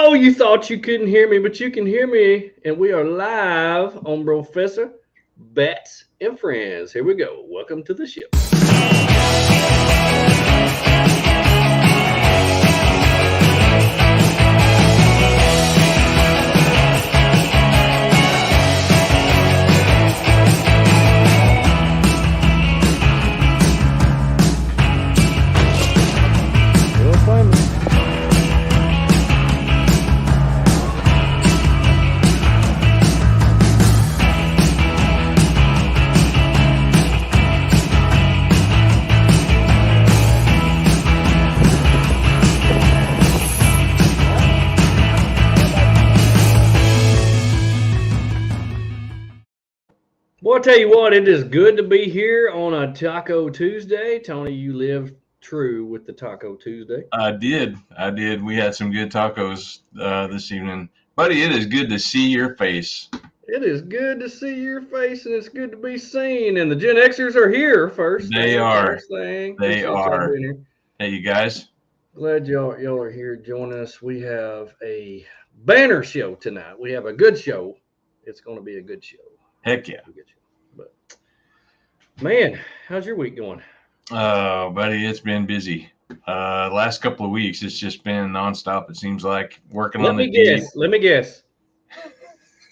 Oh, you thought you couldn't hear me, but you can hear me. And we are live on Professor Bats and Friends. Here we go. Welcome to the show. Well, I tell you what, it is good to be here on a Taco Tuesday. Tony, you live true with the Taco Tuesday. I did. I did. We had some good tacos this evening. Buddy, it is good to see your face. It is good to see your face, and it's good to be seen. And the Gen Xers are here first. They are. First thing. They Appreciate y'all are. being here. Hey, you guys. Glad y'all are here joining us. We have a banner show tonight. We have a good show. It's going to be a good show. Heck yeah. But man, how's your week going? Buddy, it's been busy. Last couple of weeks, it's just been nonstop. It seems like working on the Jeep. Let me guess.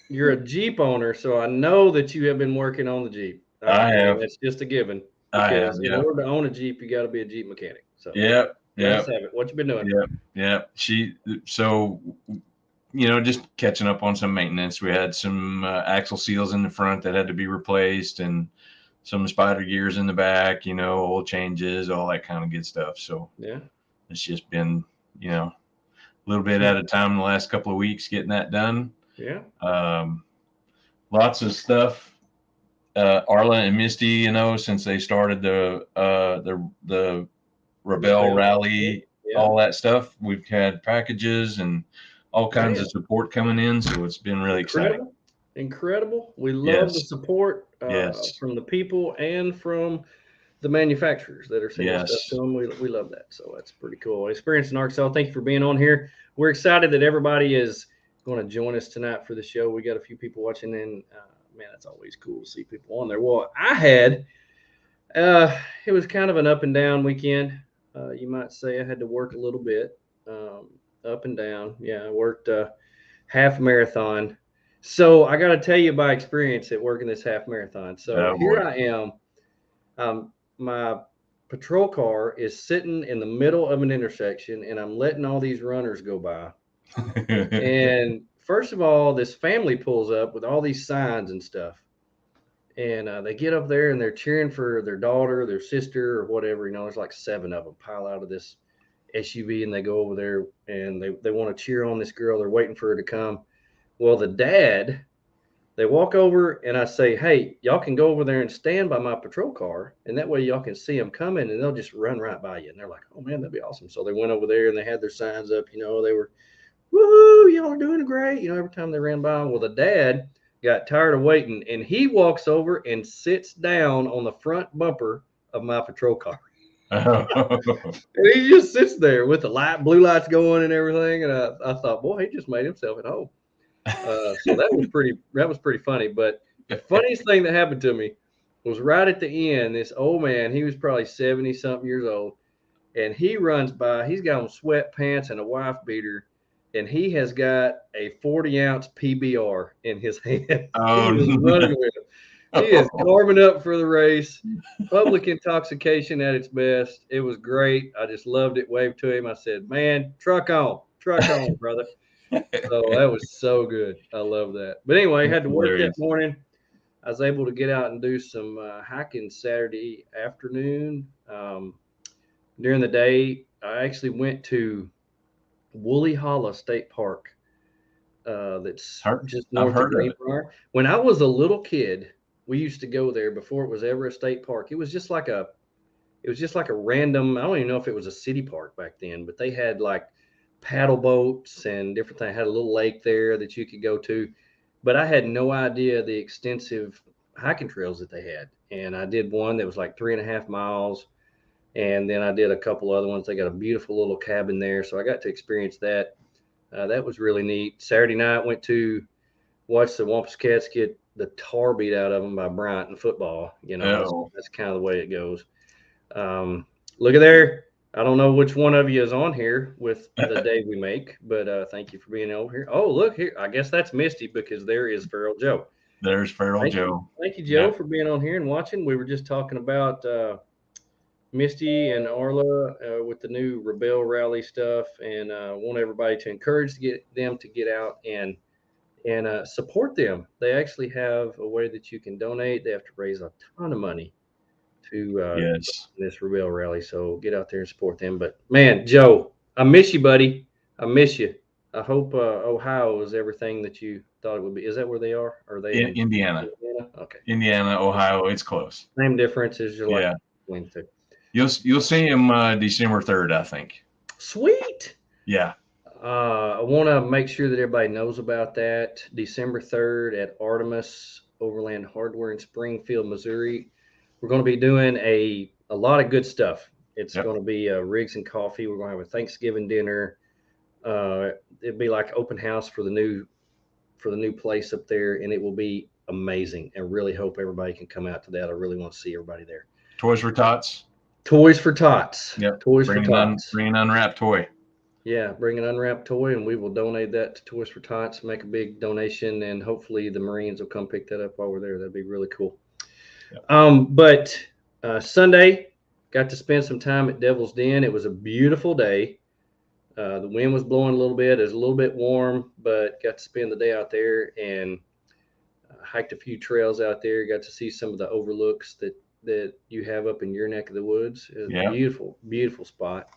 You're a Jeep owner, so I know that you have been working on the Jeep. I have. That's just a given. I have. Because in order to own a Jeep, you got to be a Jeep mechanic. So Yep. let's have it. What you been doing? Yep. Just catching up on some maintenance. We had some axle seals in the front that had to be replaced, and some spider gears in the back. Oil changes, all that kind of good stuff. So yeah, it's just been a little bit at a time the last couple of weeks getting that done. Yeah. Lots of stuff. Arla and Misty, since they started the Rebel Rally, all that stuff, we've had packages and all kinds of support coming in, so it's been really exciting. Incredible. We love the support from the people and from the manufacturers that are sending stuff to them. We love that, so that's pretty cool. Experience in Arkansas, thank you for being on here. We're excited that everybody is going to join us tonight for the show. We got a few people watching, and man, it's always cool to see people on there. Well, I had it was kind of an up and down weekend. You might say I had to work a little bit, up and down. Yeah, I worked half marathon. So I got to tell you by experience at working this half marathon. So here I am. My patrol car is sitting in the middle of an intersection, and I'm letting all these runners go by. And first of all, this family pulls up with all these signs and stuff. And they get up there and they're cheering for their daughter, their sister, or whatever. There's like 7 of them pile out of this SUV, and they go over there and they want to cheer on this girl. They're waiting for her to come. Well, the dad, they walk over and I say, hey, y'all can go over there and stand by my patrol car, and that way y'all can see them coming, and they'll just run right by you. And they're like, oh, man, that'd be awesome. So they went over there and they had their signs up. They were, woohoo, y'all are doing great. Every time they ran by. Well, the dad got tired of waiting, and he walks over and sits down on the front bumper of my patrol car. And he just sits there with the blue lights going and everything. And I thought, boy, he just made himself at home. So that was pretty funny. But the funniest thing that happened to me was right at the end. This old man, he was probably 70 something years old, and he runs by. He's got on sweatpants and a wife beater, and he has got a 40-ounce PBR in his hand. Oh, he was running with it. He is carving up for the race. Public intoxication at its best. It was great. I just loved it. Waved to him. I said, man, truck on, brother. So that was so good. I love that. But anyway, I had to work that morning. I was able to get out and do some hiking Saturday afternoon. During the day, I actually went to Woolly Hollow State Park. That's just north of Greenbrier. When I was a little kid, we used to go there before it was ever a state park. It was just like a random, I don't even know if it was a city park back then, but they had like paddle boats and different things. Had a little lake there that you could go to, but I had no idea the extensive hiking trails that they had. And I did one that was like 3.5 miles. And then I did a couple other ones. They got a beautiful little cabin there. So I got to experience that. That was really neat. Saturday night, went to watch the Wampus Cats get the tar beat out of them by Bryant in football. That's kind of the way it goes. Look at there. I don't know which one of you is on here with the day we make, but thank you for being over here. Oh, look here. I guess that's Misty because there is Feral Joe. There's Feral Joe. Thank you, Joe, for being on here and watching. We were just talking about Misty and Arla with the new Rebel Rally stuff, and want everybody to encourage them to get out and support them. They actually have a way that you can donate. They have to raise a ton of money to this Rebel Rally. So get out there and support them. But man, Joe, I miss you, buddy. I miss you. I hope Ohio is everything that you thought it would be. Is that where they are? Or are they in Indiana? Okay. Indiana, Ohio. It's close. Same difference as your life. You'll see him December 3rd, I think. Sweet. Yeah. I want to make sure that everybody knows about that. December 3rd at Artemis Overland Hardware in Springfield, Missouri. We're going to be doing a lot of good stuff. It's going to be rigs and coffee. We're going to have a Thanksgiving dinner. It'd be like open house for the new place up there, and it will be amazing. And really hope everybody can come out to that. I really want to see everybody there. Toys for Tots. Toys for Tots. Yep. Toys for Tots. Bring an unwrapped toy. Yeah, bring an unwrapped toy, and we will donate that to Toys for Tots, make a big donation, and hopefully the Marines will come pick that up while we're there. That'd be really cool. Yep. But Sunday, got to spend some time at Devil's Den. It was a beautiful day. The wind was blowing a little bit. It was a little bit warm, but got to spend the day out there and hiked a few trails out there. Got to see some of the overlooks that you have up in your neck of the woods. It was a beautiful, beautiful spot.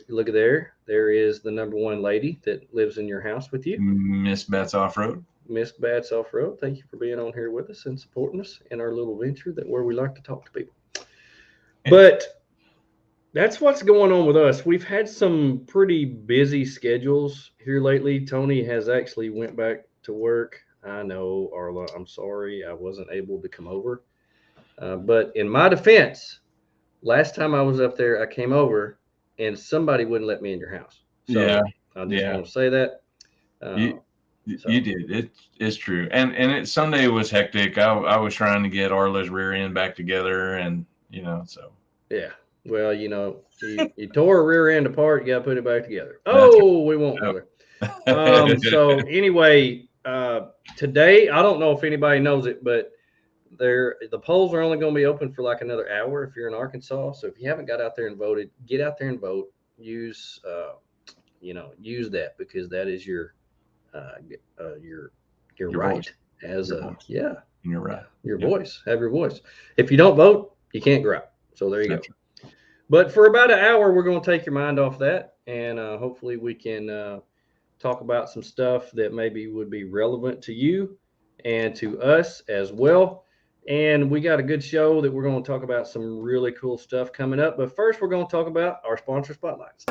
Look at there. There is the number one lady that lives in your house with you. Miss Bats Off-Road. Miss Bats Off-Road. Thank you for being on here with us and supporting us in our little venture where we like to talk to people. But that's what's going on with us. We've had some pretty busy schedules here lately. Tony has actually went back to work. I know, Arla, I'm sorry I wasn't able to come over. But in my defense, last time I was up there, I came over and somebody wouldn't let me in your house. So I just want to say that. You did. It's true. And Sunday was hectic. I was trying to get Arla's rear end back together, and so. Yeah. Well, you tore a rear end apart. You got to put it back together. Oh, we won't go there. So anyway, today, I don't know if anybody knows it, but the polls are only going to be open for like another hour if you're in Arkansas. So if you haven't got out there and voted, get out there and vote. Use that, because that is your right voice. As your voice. You're right. Your voice. Have your voice. If you don't vote, you can't go out. So there you go. But for about an hour, we're going to take your mind off that, and hopefully we can talk about some stuff that maybe would be relevant to you and to us as well. And we got a good show that we're going to talk about some really cool stuff coming up. But first, we're going to talk about our sponsor spotlights.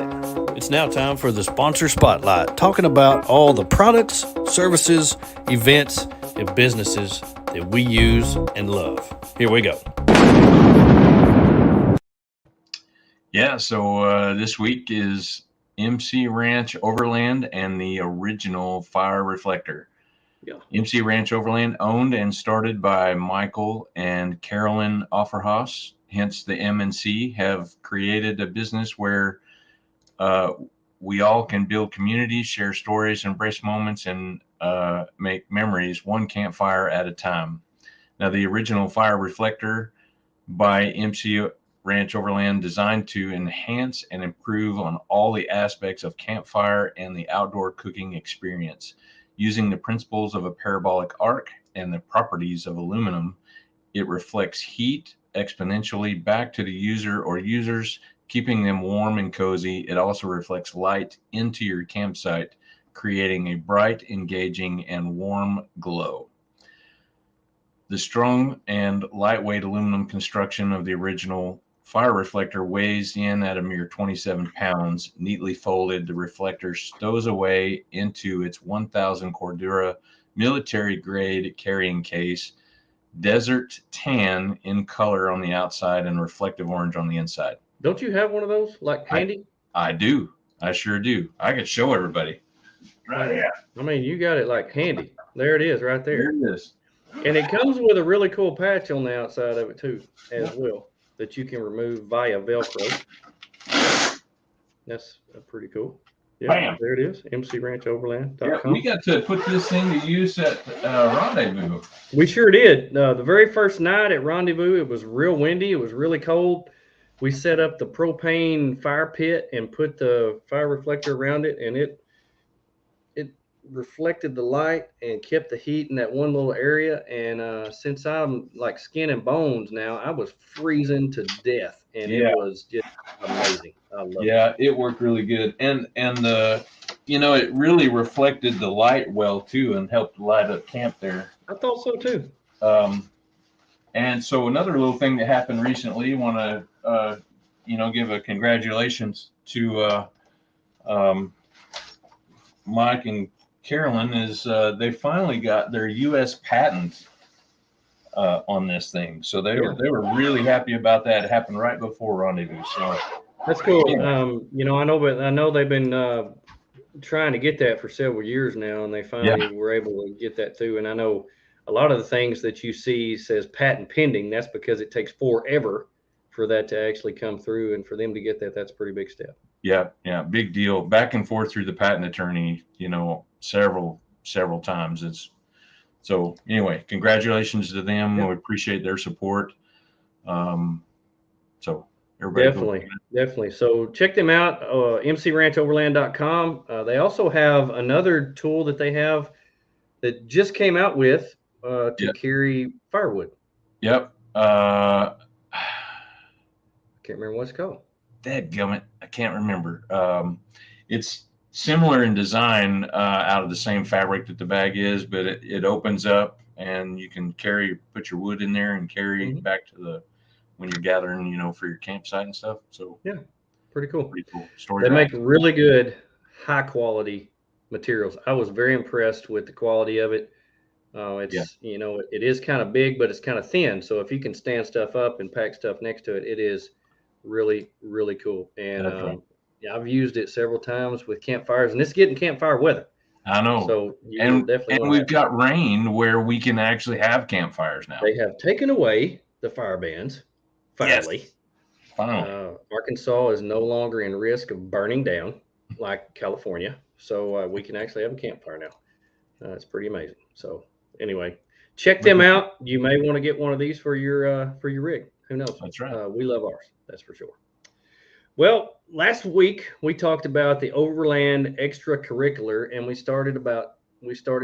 It's now time for the sponsor spotlight, talking about all the products, services, events, and businesses that we use and love. Here we go. Yeah, so this week is MC Ranch Overland and the original fire reflector. Yeah. MC Ranch Overland, owned and started by Michael and Carolyn Offerhaus, hence the M&C, have created a business where we all can build communities, share stories, embrace moments, and make memories one campfire at a time. Now, the original fire reflector by MC Ranch Overland, designed to enhance and improve on all the aspects of campfire and the outdoor cooking experience. Using the principles of a parabolic arc and the properties of aluminum, it reflects heat exponentially back to the user or users, keeping them warm and cozy. It also reflects light into your campsite, creating a bright, engaging, and warm glow. The strong and lightweight aluminum construction of the original fire reflector weighs in at a mere 27 pounds. Neatly folded, the reflector stows away into its 1000 Cordura military-grade carrying case, desert tan in color on the outside and reflective orange on the inside. Don't you have one of those, like handy? I do. I sure do. I could show everybody. Right here. I mean, you got it like handy. There it is right there. There it is. And it comes with a really cool patch on the outside of it too, as well, that you can remove via Velcro. That's pretty cool. Yeah, bam. There it is, mcranchoverland.com. Yeah, we got to put this thing to use at Rendezvous. We sure did. The very first night at Rendezvous, it was real windy. It was really cold. We set up the propane fire pit and put the fire reflector around it, and it reflected the light and kept the heat in that one little area. And since I'm like skin and bones now, I was freezing to death, and it was just amazing. I love it. It worked really good, and it really reflected the light well too, and helped light up camp there. I thought so too. And so another little thing that happened recently, I want to give a congratulations to Mike and Carolyn, is they finally got their U.S. patent on this thing. So they were really happy about that. It happened right before Rendezvous. So that's cool. I know they've been trying to get that for several years now, and they finally were able to get that too. And I know a lot of the things that you see says patent pending. That's because it takes forever for that to actually come through, and for them to get that, that's a pretty big step. Yeah, big deal. Back and forth through the patent attorney, several times. So anyway, congratulations to them. We appreciate their support. So everybody definitely. So check them out, mcranchoverland.com. They also have another tool that they have that just came out with to carry firewood. Yep. Can't remember what it's called. Dadgummit, I can't remember. It's similar in design, out of the same fabric that the bag is, but it opens up and you can put your wood in there and carry back to when you're gathering, for your campsite and stuff. So pretty cool. Story. They make really good, high quality materials. I was very impressed with the quality of it. It is kind of big, but it's kind of thin. So if you can stand stuff up and pack stuff next to it, it is really, really cool. And I've used it several times with campfires, and it's getting campfire weather. I know. So and we've got rain where we can actually have campfires now. They have taken away the fire bans. Finally. Arkansas is no longer in risk of burning down like California. So we can actually have a campfire now. It's pretty amazing. So anyway, check them out. You may want to get one of these for your rig. Who knows? That's right. We love ours. That's for sure. Well, last week we talked about the Overland extracurricular, and we started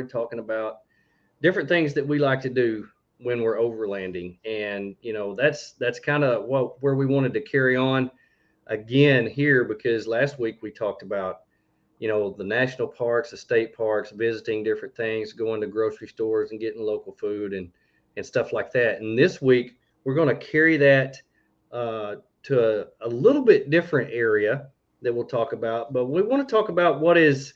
talking about different things that we like to do when we're overlanding. And that's kind of where we wanted to carry on again here, because last week we talked about the national parks, the state parks, visiting different things, going to grocery stores and getting local food and stuff like that. And this week we're going to carry that to a little bit different area that we'll talk about, but we want to talk about what is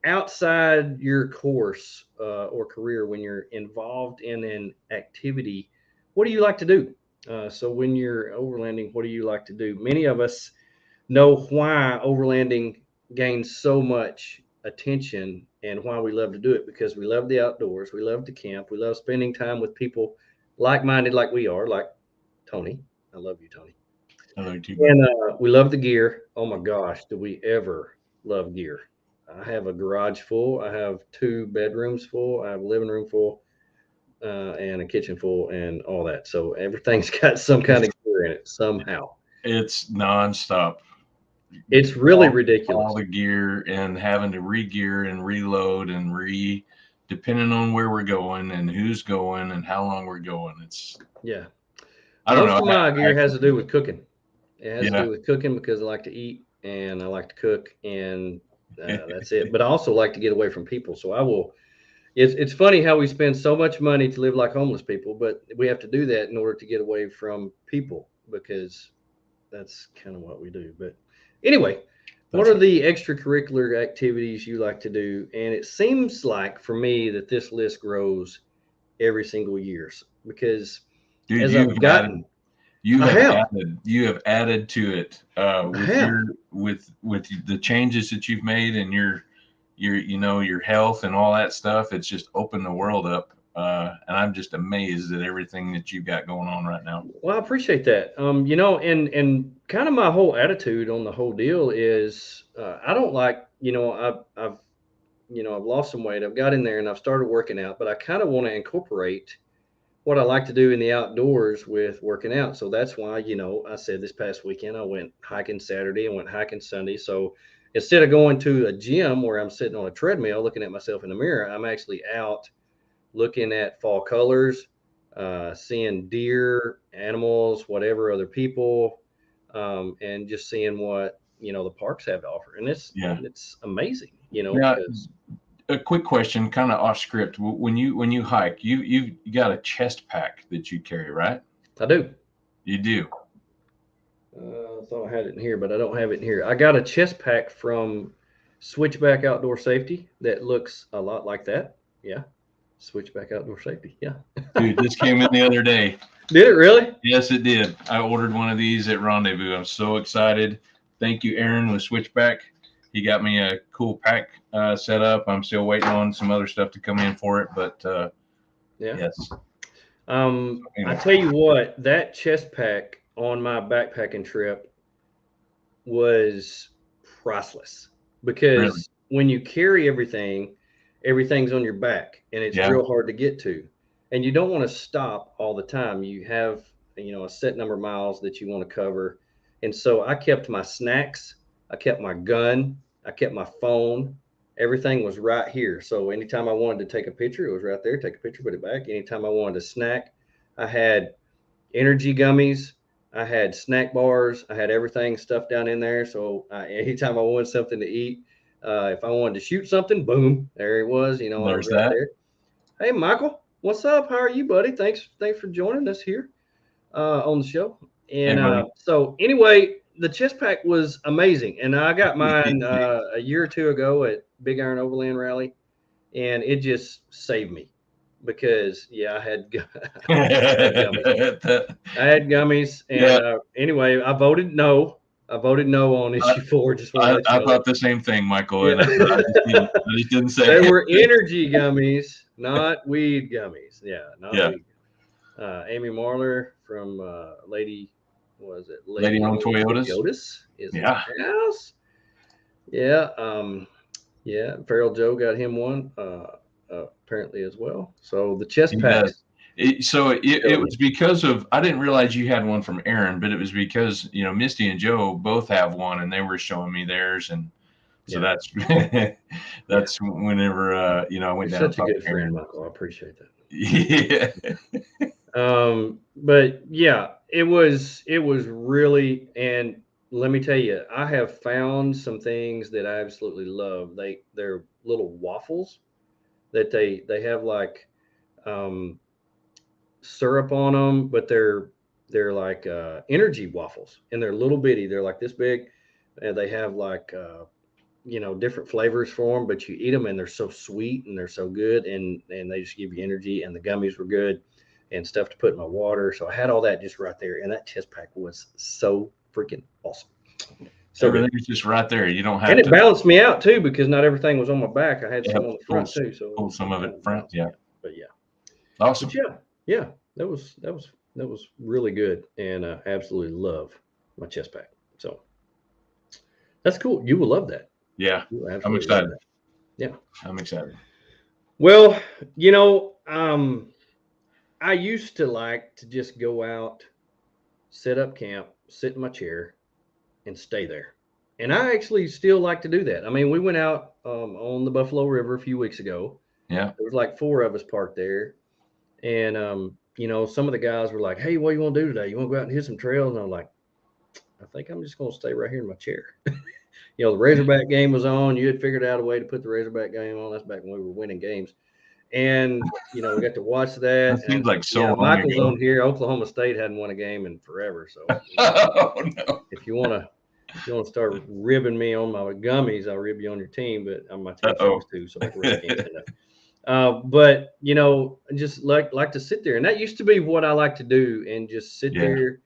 outside your course or career when you're involved in an activity. What do you like to do? So when you're overlanding, what do you like to do? Many of us know why overlanding gains so much attention and why we love to do it, because we love the outdoors. We love to camp. We love spending time with people like-minded like we are, like Tony. I love you, Tony. I love you too. And we love the gear. Oh my gosh, do we ever love gear? I have a garage full. I have 2 bedrooms full. I have a living room full and a kitchen full and all that. So everything's got some kind of gear in it somehow. It's nonstop. It's really ridiculous. All the gear and having to re-gear and reload and depending on where we're going and who's going and how long we're going. I don't know. Most of my gear has to do with cooking. It has to do with cooking because I like to eat and I like to cook, and that's it. But I also like to get away from people. So I will. It's funny how we spend so much money to live like homeless people, but we have to do that in order to get away from people, because that's kind of what we do. But anyway, what are the extracurricular activities you like to do? And it seems like for me that this list grows every single year, because as I've gotten You have added to it with the changes that you've made and your health and all that stuff. It's just opened the world up. And I'm just amazed at everything that you've got going on right now. Well, I appreciate that. And kind of my whole attitude on the whole deal is I don't like, I've lost some weight. I've got in there and I've started working out, but I kind of want to incorporate what I like to do in the outdoors with working out. So that's why, I said this past weekend, I went hiking Saturday and went hiking Sunday. So instead of going to a gym where I'm sitting on a treadmill looking at myself in the mirror, I'm actually out looking at fall colors, seeing deer, animals, whatever, other people, and just seeing what, the parks have to offer. And it's amazing, Now, a quick question, kind of off script. When you hike, you got a chest pack that you carry, right? I do. You do. I thought I had it in here, but I don't have it in here. I got a chest pack from Switchback Outdoor Safety that looks a lot like that. Yeah. Switchback Outdoor Safety. Yeah. Dude, this came in the other day. Did it really? Yes, it did. I ordered one of these at Rendezvous. I'm so excited. Thank you, Aaron, with Switchback. He got me a cool pack set up. I'm still waiting on some other stuff to come in for it, but yes. I tell you what, that chest pack on my backpacking trip was priceless because when you carry everything's on your back and it's real hard to get to, and you don't want to stop all the time. You have, a set number of miles that you want to cover. And so I kept my snacks, I kept my gun, I kept my phone. Everything was right here. So anytime I wanted to take a picture, it was right there. Take a picture, put it back. Anytime I wanted to snack, I had energy gummies, I had snack bars, I had everything stuffed down in there. So anytime I wanted something to eat, if I wanted to shoot something, boom, there it was. I was right there. Hey, Michael, what's up? How are you, buddy? Thanks for joining us here on the show. And so anyway, the chest pack was amazing. And I got mine a year or two ago at Big Iron Overland Rally, and it just saved me because, I had gummies. I had gummies. And anyway, I voted no. On issue 4. Just I thought the same thing, Michael. And I just didn't say they were energy gummies, not weed gummies. Yeah, not weed. Amy Marler from Lady on Toyotas is in the house. Yeah. Feral Joe got him one apparently as well. So the chest packs. It was because of, I didn't realize you had one from Aaron, but it was because, Misty and Joe both have one and they were showing me theirs. And so that's whenever, I went down. Such a good friend, Michael. I appreciate that. Yeah. But yeah, it was really, and let me tell you, I have found some things that I absolutely love. They're little waffles that they have like, syrup on them, but they're like energy waffles, and they're little bitty. They're like this big, and they have like different flavors for them. But you eat them, and they're so sweet and they're so good, and they just give you energy. And the gummies were good, and stuff to put in my water. So I had all that just right there, and that chest pack was so freaking awesome. So everything's just right there. You don't have and it balanced me out too because not everything was on my back. I had some on the front too. So pull some of it front, But awesome. But yeah, that was really good, and I absolutely love my chest pack. So that's cool. You will love that. Yeah, I'm excited. Yeah, I'm excited. Well, I used to like to just go out, set up camp, sit in my chair, and stay there. And I actually still like to do that. I mean, we went out on the Buffalo River a few weeks ago. Yeah, there was like 4 of us parked there. And, some of the guys were like, hey, what do you want to do today? You want to go out and hit some trails? And I'm like, I think I'm just going to stay right here in my chair. The Razorback game was on. You had figured out a way to put the Razorback game on. That's back when we were winning games. And, we got to watch that. That seems like so long Michael's ago. on here. Oklahoma State hadn't won a game in forever. So no. If you want to start ribbing me on my gummies, I'll rib you on your team. But I'm my team sucks too, so I really can't say that. But just like to sit there, and that used to be what I like to do, and just sit there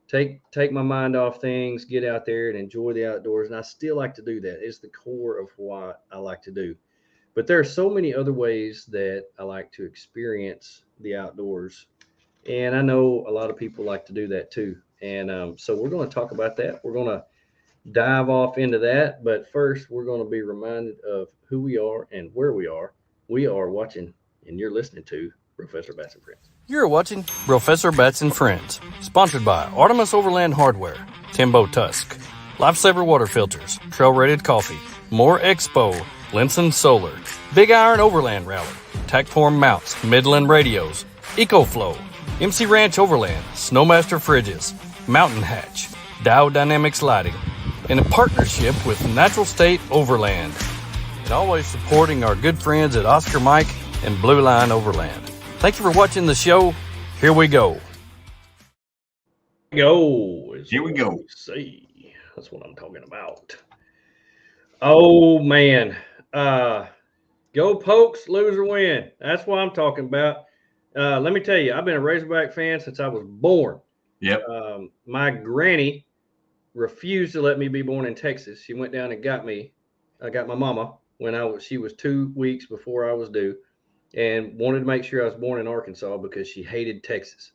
take my mind off things, get out there and enjoy the outdoors. And I still like to do that. It's the core of what I like to do. But there are so many other ways that I like to experience the outdoors. And I know a lot of people like to do that too. And so we're going to talk about that. We're going to dive off into that. But first, we're going to be reminded of who we are and where we are. We are watching and you're listening to Professor Bats and Friends. You're watching Professor Bats and Friends, sponsored by Artemis Overland Hardware, Timbo Tusk, Lifesaver Water Filters, Trail Rated Coffee, More Expo, Linson Solar, Big Iron Overland Rally, Tacform Mounts, Midland Radios, EcoFlow, MC Ranch Overland, Snowmaster Fridges, Mountain Hatch, Dow Dynamics Lighting, and in partnership with Natural State Overland, and always supporting our good friends at Oscar Mike and Blue Line Overland. Thank you for watching the show. Here we go. Here we go. See, that's what I'm talking about. Oh man, go Pokes, lose or win. That's what I'm talking about. Let me tell you, I've been a Razorback fan since I was born. Yep. My granny refused to let me be born in Texas. She went down and got me. I got my mama when she was 2 weeks before I was due, and wanted to make sure I was born in Arkansas because she hated Texas.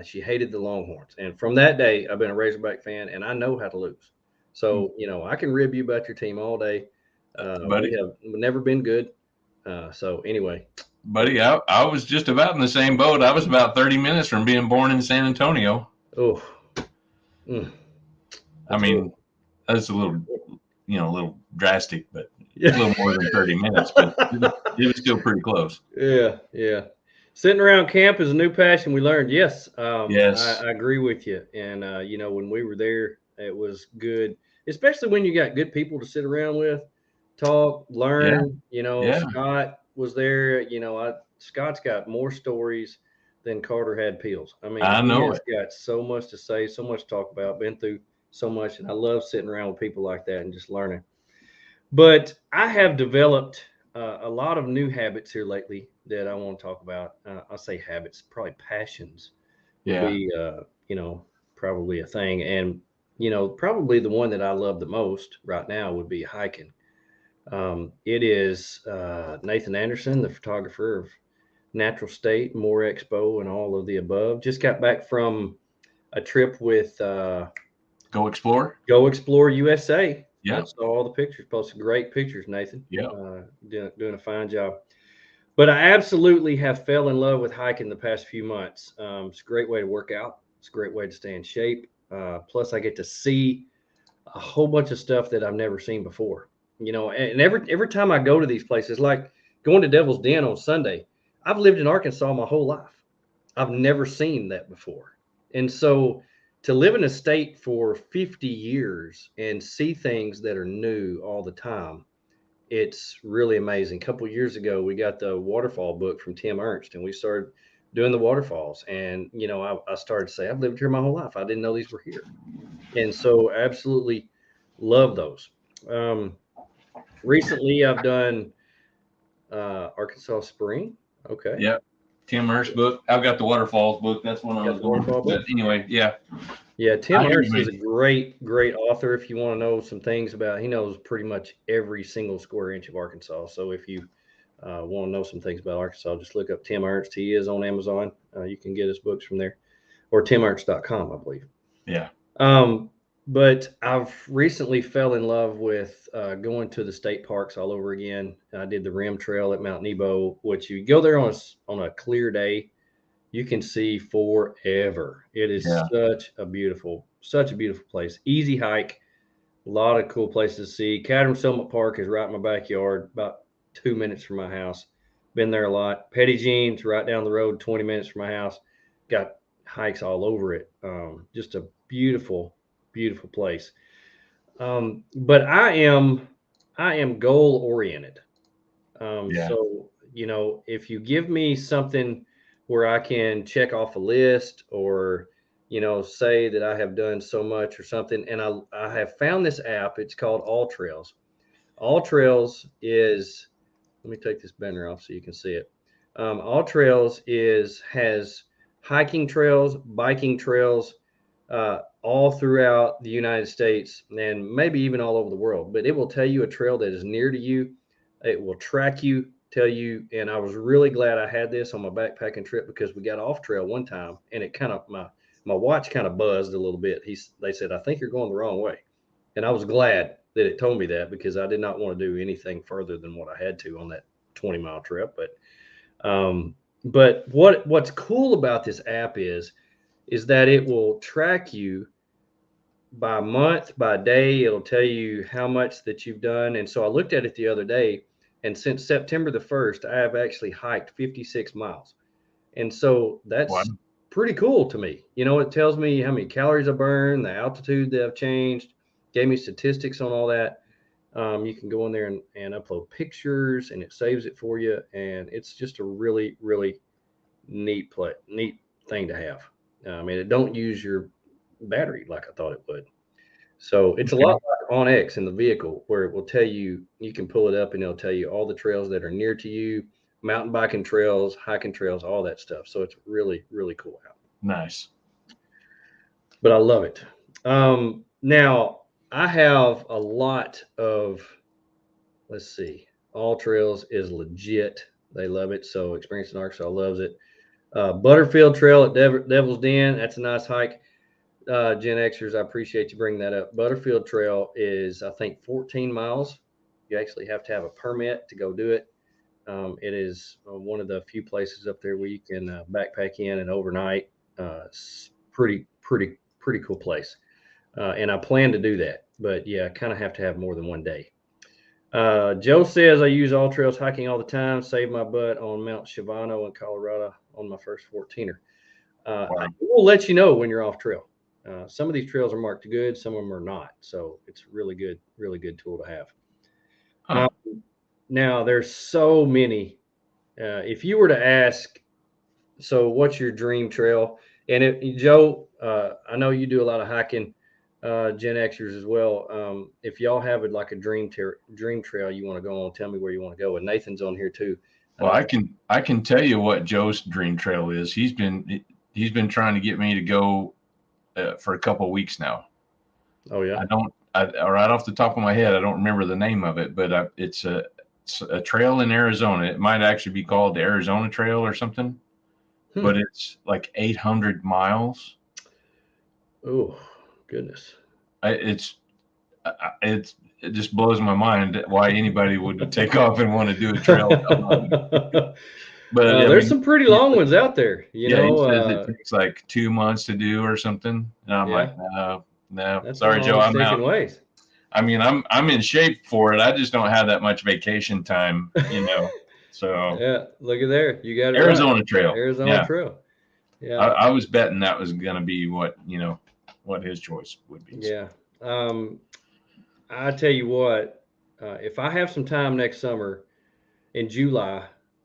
She hated the Longhorns. And from that day, I've been a Razorback fan, and I know how to lose. So, I can rib you about your team all day. Buddy. We have never been good. So anyway. Buddy, I was just about in the same boat. I was about 30 minutes from being born in San Antonio. Oh. I mean, that's a little drastic, but a little more than 30 minutes, but it was still pretty close. Yeah. Sitting around camp is a new passion we learned. Yes. Yes. I agree with you. And, when we were there, it was good, especially when you got good people to sit around with, talk, learn. Scott was there. Scott's got more stories than Carter had pills. I mean, he's got so much to say, so much to talk about, been through so much. And I love sitting around with people like that and just learning. But I have developed a lot of new habits here lately that I want to talk about. I'll say habits, probably passions would be, probably a thing. And, probably the one that I love the most right now would be hiking. It is Nathan Anderson, the photographer of Natural State, More Expo, and all of the above. Just got back from a trip with Go Explore USA. Yeah. I saw all the pictures, posted great pictures, Nathan. Yeah. Doing a fine job. But I absolutely have fell in love with hiking the past few months. It's a great way to work out. It's a great way to stay in shape. Plus I get to see a whole bunch of stuff that I've never seen before. And every time I go to these places, like going to Devil's Den on Sunday, I've lived in Arkansas my whole life. I've never seen that before. And so to live in a state for 50 years and see things that are new all the time, it's really amazing. A couple of years ago, we got the waterfall book from Tim Ernst, and we started doing the waterfalls. And, I started to say, I've lived here my whole life. I didn't know these were here. And so absolutely love those. Recently, I've done Arkansas Spring. Okay. Yeah. Tim Ernst book. I've got the Waterfalls book. That's one I was going for. But anyway, yeah. Yeah, Tim Ernst is a great author. If you want to know some things about, he knows pretty much every single square inch of Arkansas. So if you want to know some things about Arkansas, just look up Tim Ernst. He is on Amazon. You can get his books from there, or timernst.com, I believe. Yeah. But I've recently fell in love with going to the state parks all over again. I did the Rim Trail at Mount Nebo, which you go there on a clear day, you can see forever. It is such a beautiful place. Easy hike, a lot of cool places to see. Cadram Summit Park is right in my backyard, about 2 minutes from my house. Been there a lot. Petty Jean's right down the road, 20 minutes from my house. Got hikes all over it. Just a beautiful place. But I am goal oriented. So, if you give me something where I can check off a list or, say that I have done so much or something, and I have found this app, it's called All Trails. All Trails is, let me take this banner off so you can see it. All Trails has hiking trails, biking trails, all throughout the United States and maybe even all over the world. But it will tell you a trail that is near to you. It will track you, tell you. And I was really glad I had this on my backpacking trip because we got off trail one time and it kind of my watch kind of buzzed a little bit. They said, I think you're going the wrong way. And I was glad that it told me that because I did not want to do anything further than what I had to on that 20-mile trip. But what's cool about this app is that it will track you by month, by day. It'll tell you how much that you've done. And so I looked at it the other day, and since September the 1st, I have actually hiked 56 miles. And so that's pretty cool to me. You know, it tells me how many calories I burned, the altitude that I've changed, gave me statistics on all that. You can go in there and upload pictures, and it saves it for you. And it's just a really, really neat thing to have. I mean, it don't use your battery like I thought it would. So it's a lot like on X in the vehicle where it will tell you, you can pull it up and it'll tell you all the trails that are near to you, mountain biking trails, hiking trails, all that stuff. So it's really, really cool out. Nice. But I love it. Now I have a lot of, let's see, All Trails is legit. They love it. So Experience in Arkansas loves it. Butterfield Trail at Devil's Den. That's a nice hike. Gen Xers, I appreciate you bringing that up. Butterfield Trail is, I think, 14 miles. You actually have to have a permit to go do it. It is one of the few places up there where you can backpack in and overnight. It's pretty cool place. And I plan to do that. But yeah, I kind of have to have more than one day. Joe says I use All Trails hiking all the time. Saved my butt on Mount Shivano in Colorado on my first 14er. I will let you know when you're off trail. Some of these trails are marked good, some of them are not. So it's really good tool to have. Now there's so many. If you were to ask, so what's your dream trail? And Joe, I know you do a lot of hiking, Gen Xers as well. If y'all have like a dream trail you want to go on, tell me where you want to go. And Nathan's on here too. Well, I can tell you what Joe's dream trail is. He's been trying to get me to go for a couple of weeks now. Oh yeah. Right off the top of my head, I don't remember the name of it, but it's a trail in Arizona. It might actually be called the Arizona Trail or something, but it's like 800 miles. Oh goodness. It just blows my mind why anybody would take off and want to do a trail. But there's some pretty long ones out there. You know, he says it takes like 2 months to do or something. And I'm like, no, that's sorry, Joe, I'm out. Ways. I mean, I'm in shape for it. I just don't have that much vacation time, you know. So yeah, look at there. You got it. Arizona Trail. Arizona Trail. Yeah. I was betting that was going to be what his choice would be. Yeah. I tell you what, if I have some time next summer in July,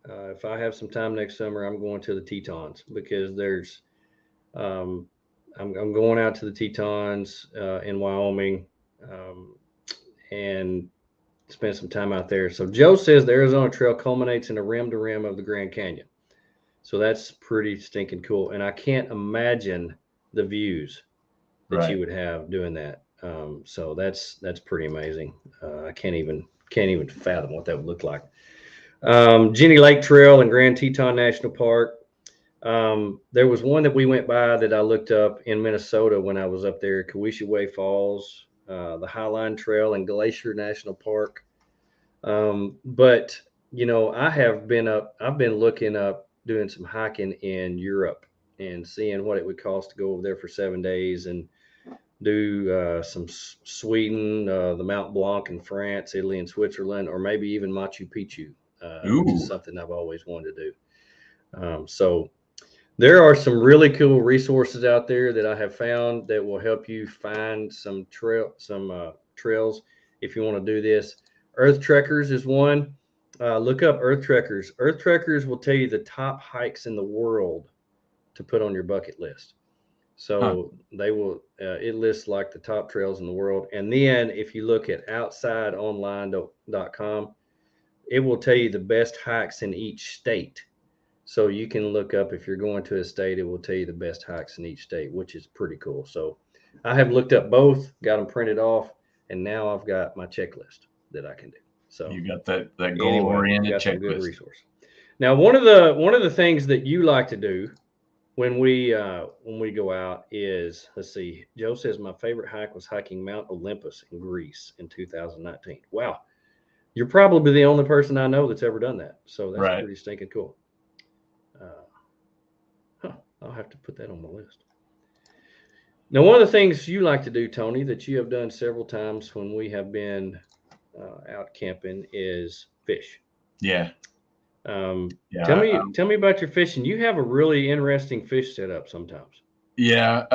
I'm going to the Tetons because I'm going out to the Tetons in Wyoming and spend some time out there. So Joe says the Arizona Trail culminates in a rim to rim of the Grand Canyon. So that's pretty stinking cool. And I can't imagine the views that you would have doing that. So that's pretty amazing. I can't even fathom what that would look like. Jenny Lake Trail and Grand Teton National Park. There was one that we went by that I looked up in Minnesota when I was up there, Cowiche Falls, the Highline Trail and Glacier National Park. But I've been looking up doing some hiking in Europe and seeing what it would cost to go over there for 7 days and do some Sweden, the Mount Blanc in France, Italy, and Switzerland, or maybe even Machu Picchu, which is something I've always wanted to do. So there are some really cool resources out there that I have found that will help you find some trails if you want to do this. Earth Trekkers is one. Look up Earth Trekkers. Earth Trekkers will tell you the top hikes in the world to put on your bucket list. So they will, it lists like the top trails in the world. And then if you look at outsideonline.com, it will tell you the best hikes in each state. So you can look up, if you're going to a state, it will tell you the best hikes in each state, which is pretty cool. So I have looked up both, got them printed off, and now I've got my checklist that I can do. So you got that goal oriented checklist. Some good resource. Now, one of the things that you like to do when we go out is, let's see, Joe says my favorite hike was hiking Mount Olympus in Greece in 2019. Wow. You're probably the only person I know that's ever done that. So that's pretty stinking cool. I'll have to put that on my list. Now, one of the things you like to do, Tony, that you have done several times when we have been out camping is fish. Yeah. Tell me about your fishing. You have a really interesting fish setup sometimes. Yeah.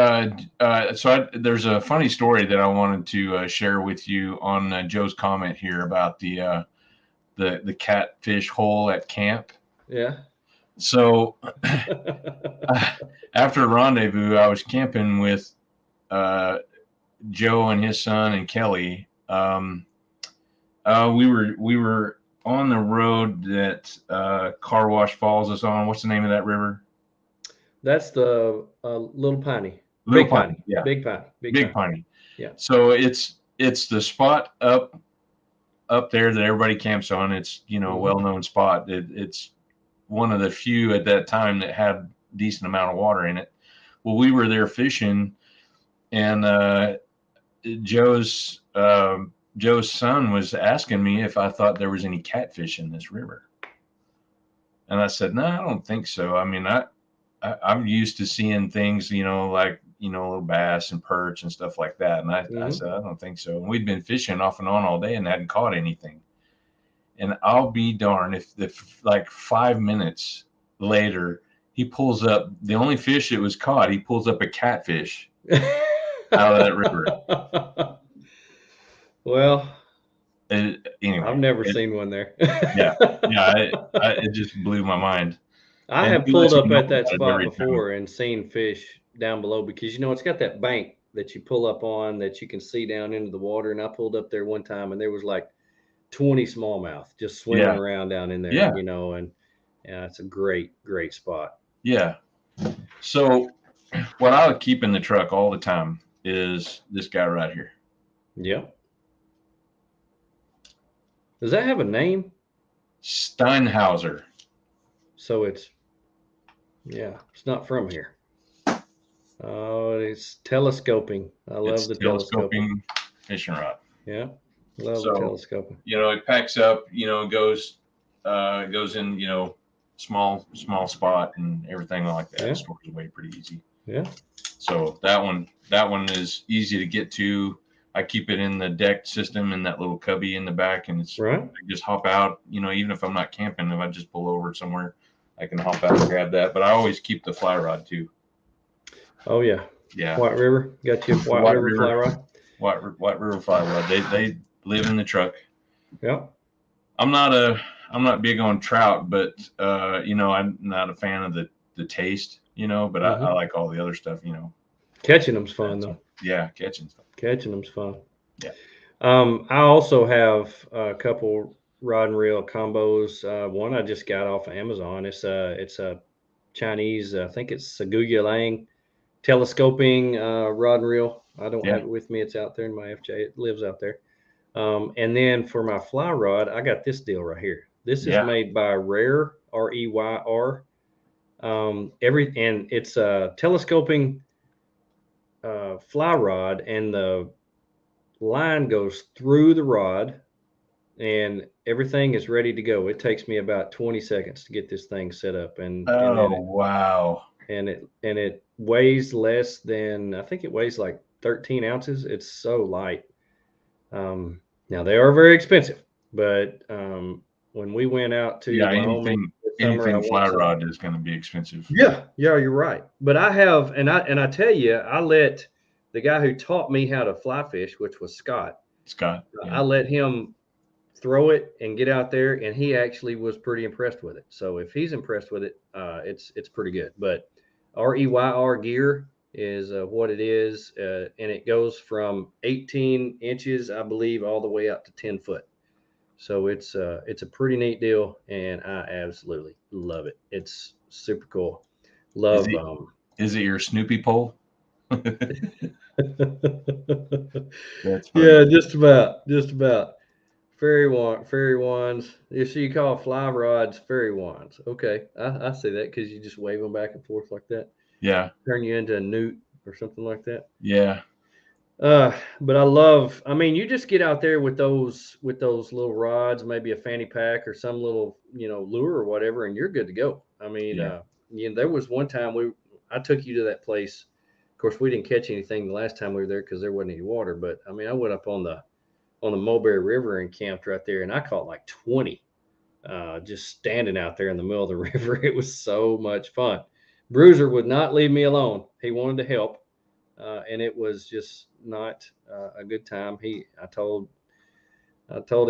There's a funny story that I wanted to share with you on Joe's comment here about the catfish hole at camp. Yeah. So after rendezvous, I was camping with Joe and his son and Kelly. We were on the road that Car Wash Falls is on. What's the name of that river? That's the Little Piney. Big Piney. Yeah. Big Piney. Big Piney. Yeah. So it's the spot up there that everybody camps on. It's a well-known spot. It's one of the few at that time that had a decent amount of water in it. Well, we were there fishing, and Joe's son was asking me if I thought there was any catfish in this river. And I said, no, I don't think so. I mean, I'm used to seeing things, like, little bass and perch and stuff like that. And I said, I don't think so. And we'd been fishing off and on all day and hadn't caught anything. And I'll be darned if like 5 minutes later, he pulls up the only fish that was caught. He pulls up a catfish out of that river. Well, anyway, I've never seen one there. It just blew my mind. I have pulled up at that spot before and seen fish down below because, it's got that bank that you pull up on that you can see down into the water. And I pulled up there one time and there was like 20 smallmouth just swimming around down in there, and it's a great, great spot. Yeah. So what I would keep in the truck all the time is this guy right here. Yeah. Does that have a name? Steinhauser. So it's not from here. Oh, it's telescoping. I love the telescoping fishing rod. Yeah. Love the telescoping. It packs up, goes in, small spot and everything like that. Yeah. Stores away pretty easy. Yeah. So that one is easy to get to. I keep it in the deck system in that little cubby in the back, and it's right. I just hop out, even if I'm not camping, if I just pull over somewhere, I can hop out and grab that. But I always keep the fly rod too. Oh yeah. Yeah. White River. Got you White River fly rod. White River fly rod. They live in the truck. Yeah. I'm not big on trout, but I'm not a fan of the taste, but I like all the other stuff, Catching them's fun though. Yeah, catching them's fun. Yeah. I also have a couple rod and reel combos. One I just got off of Amazon. It's a Chinese, I think it's Seguya Lang telescoping rod and reel. I don't have it with me. It's out there in my FJ. It lives out there. And then for my fly rod, I got this deal right here. This is made by Reyr, R-E-Y-R. And it's a telescoping fly rod, and the line goes through the rod, and everything is ready to go. It takes me about 20 seconds to get this thing set up, wow! And it weighs less than, I think it weighs like 13 ounces. It's so light. Now they are very expensive, but when we went out to anything fly rod is going to be expensive. Yeah, you're right. But I have, and I tell you, I let the guy who taught me how to fly fish, which was Scott. Yeah. I let him throw it and get out there, and he actually was pretty impressed with it. So if he's impressed with it, it's pretty good. But Reyr gear is what it is, and it goes from 18 inches, I believe, all the way up to 10 foot. So it's a pretty neat deal, and I absolutely love it. It's super cool. Love. Is it your Snoopy pole? Yeah, just about. Fairy wands. So you call fly rods fairy wands. Okay, I see that because you just wave them back and forth like that. Yeah. Turn you into a newt or something like that. Yeah. But I mean, you just get out there with those little rods, maybe a fanny pack or some little, lure or whatever, and you're good to go. I mean, there was one time I took you to that place. Of course, we didn't catch anything the last time we were there because there wasn't any water. But I mean, I went up on the Mulberry River and camped right there, and I caught like 20, just standing out there in the middle of the river. It was so much fun. Bruiser would not leave me alone. He wanted to help. And it was just not a good time. I told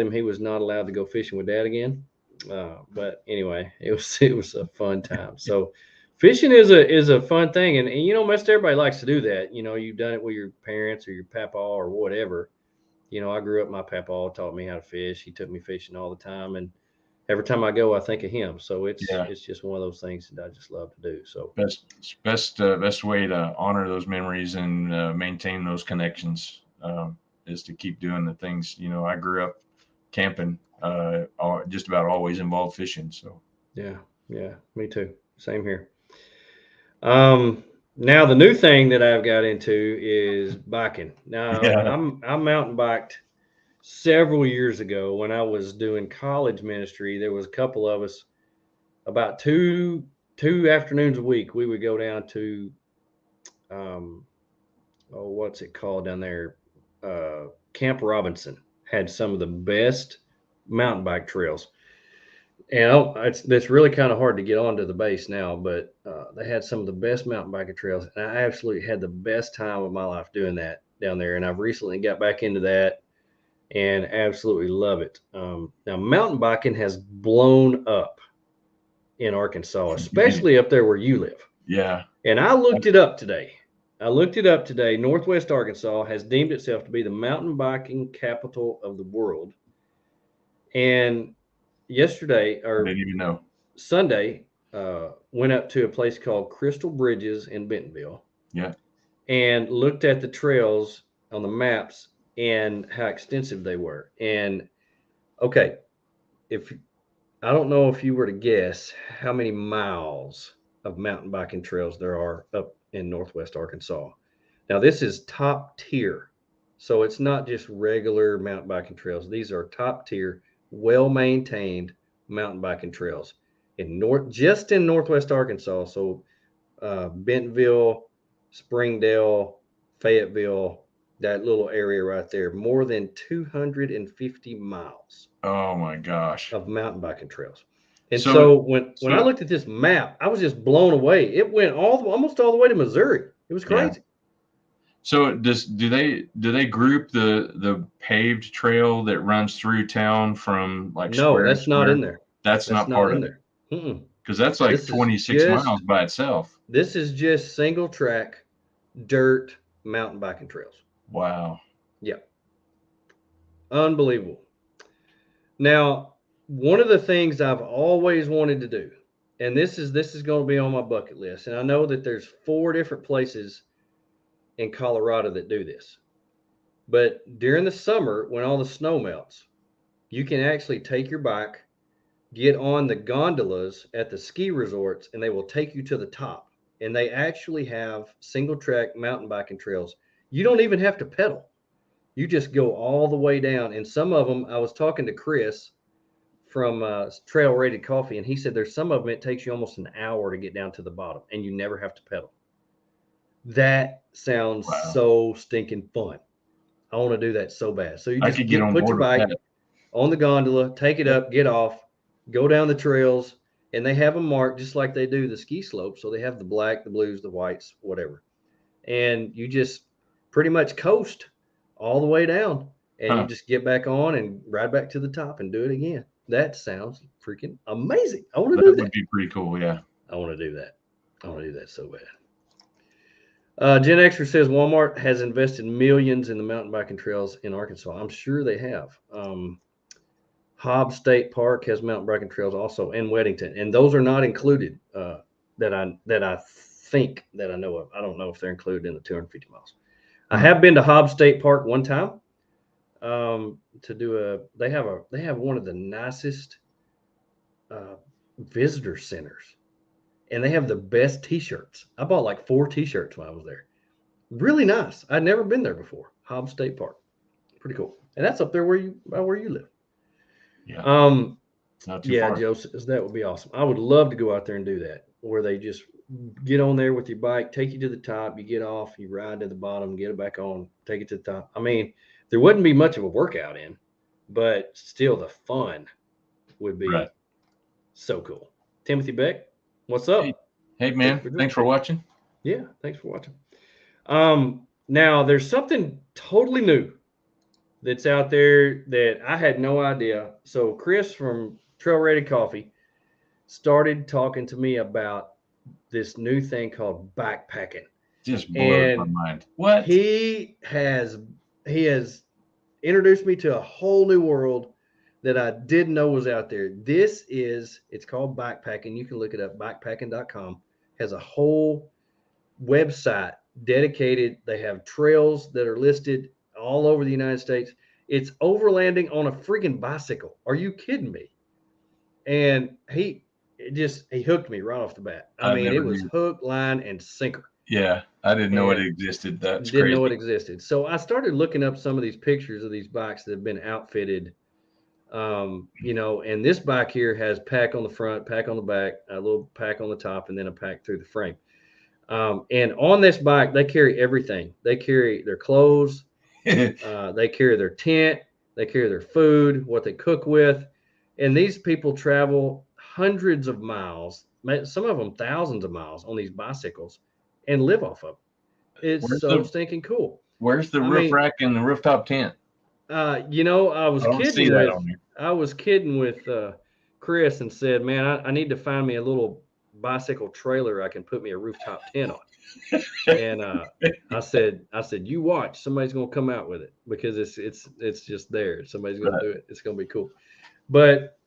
him he was not allowed to go fishing with Dad again. But anyway, it was a fun time. So fishing is a fun thing, and most everybody likes to do that. You've done it with your parents or your papa or whatever. I grew up. My papa taught me how to fish. He took me fishing all the time, and every time I go, I think of him. So it's just one of those things that I just love to do. So best way to honor those memories and maintain those connections is to keep doing the things. I grew up camping, just about always involved fishing. So yeah, me too. Same here. Now the new thing that I've got into is biking. Now I mountain biked several years ago when I was doing college ministry. There was a couple of us, about two afternoons a week. We would go down to, what's it called down there? Camp Robinson had some of the best mountain bike trails. And that's really kind of hard to get onto the base now, but they had some of the best mountain biking trails. And I absolutely had the best time of my life doing that down there. And I've recently got back into that and absolutely love it. Now, mountain biking has blown up in Arkansas, especially up there where you live. Yeah. And I looked it up today. Northwest Arkansas has deemed itself to be the mountain biking capital of the world. And yesterday, or I didn't even know. Sunday, went up to a place called Crystal Bridges in Bentonville. Yeah. And looked at the trails on the maps and how extensive they were. And okay, I don't know if you were to guess how many miles of mountain biking trails there are up in Northwest Arkansas. Now, this is top tier. So it's not just regular mountain biking trails. These are top tier, well-maintained mountain biking trails just in Northwest Arkansas. So Bentonville, Springdale, Fayetteville, that little area right there, more than 250 miles. Oh my gosh. Of mountain biking trails. And so when I looked at this map, I was just blown away. It went almost all the way to Missouri. It was crazy. Yeah. So do they group the paved trail that runs through town from like No, that's not in there. That's not part of it. Because that's like 26 miles by itself. This is just single track dirt mountain biking trails. Wow. Yeah. Unbelievable. Now, one of the things I've always wanted to do, and this is going to be on my bucket list, and I know that there's 4 different places in Colorado that do this. But during the summer, when all the snow melts, you can actually take your bike, get on the gondolas at the ski resorts, and they will take you to the top. And they actually have single track mountain biking trails. You don't even have to pedal. You just go all the way down. And some of them, I was talking to Chris from Trail Rated Coffee, and he said there's some of them, it takes you almost an hour to get down to the bottom, and you never have to pedal. That sounds so stinking fun. I want to do that so bad. So you just put your bike on the gondola, take it up, get off, go down the trails, and they have them marked just like they do the ski slopes. So they have the black, the blues, the whites, whatever. And you just pretty much coast all the way down, and you just get back on and ride back to the top and do it again. That sounds freaking amazing. I want to do that. That would be pretty cool, yeah. I want to do that. I want to do that so bad. Gen Xer says Walmart has invested millions in the mountain biking trails in Arkansas. I'm sure they have. Hobbs State Park has mountain biking trails also in Weddington, and those are not included that I think that I know of. I don't know if they're included in the 250 miles. I have been to Hobbs State Park one time to do they have one of the nicest visitor centers, and they have the best t-shirts. I bought like 4 t-shirts when I was there. Really nice. I'd never been there before. Hobbs State Park. Pretty cool. And that's up there where you live. Yeah. Not too far. Joe, that would be awesome. I would love to go out there and do that, where they just get on there with your bike, take you to the top, you get off, you ride to the bottom, get it back on, take it to the top. I mean, there wouldn't be much of a workout in, but still the fun would be so cool. Timothy Beck, what's up? Hey man, thanks for watching. Yeah, thanks for watching. Now there's something totally new that's out there that I had no idea. So Chris from Trail Rated Coffee started talking to me about this new thing called backpacking. Just blows my mind. What? He has introduced me to a whole new world that I didn't know was out there. It's called backpacking. You can look it up. Backpacking.com has a whole website dedicated. They have trails that are listed all over the United States. It's overlanding on a freaking bicycle. Are you kidding me? And he hooked me right off the bat. I mean, it was hook, line, and sinker. Yeah, I didn't know it existed. That's crazy. Didn't know it existed. So I started looking up some of these pictures of these bikes that have been outfitted. And this bike here has pack on the front, pack on the back, a little pack on the top, and then a pack through the frame. And on this bike, they carry everything. They carry their clothes, they carry their tent, they carry their food, what they cook with. And these people travel hundreds of miles, some of them thousands of miles on these bicycles and live off of them. It's stinking cool. Where's the roof rack and the rooftop tent? I was kidding with Chris and said, man, I need to find me a little bicycle trailer I can put me a rooftop tent on. And I said, you watch, somebody's gonna come out with it, because it's just there. Somebody's gonna do it. It's gonna be cool. But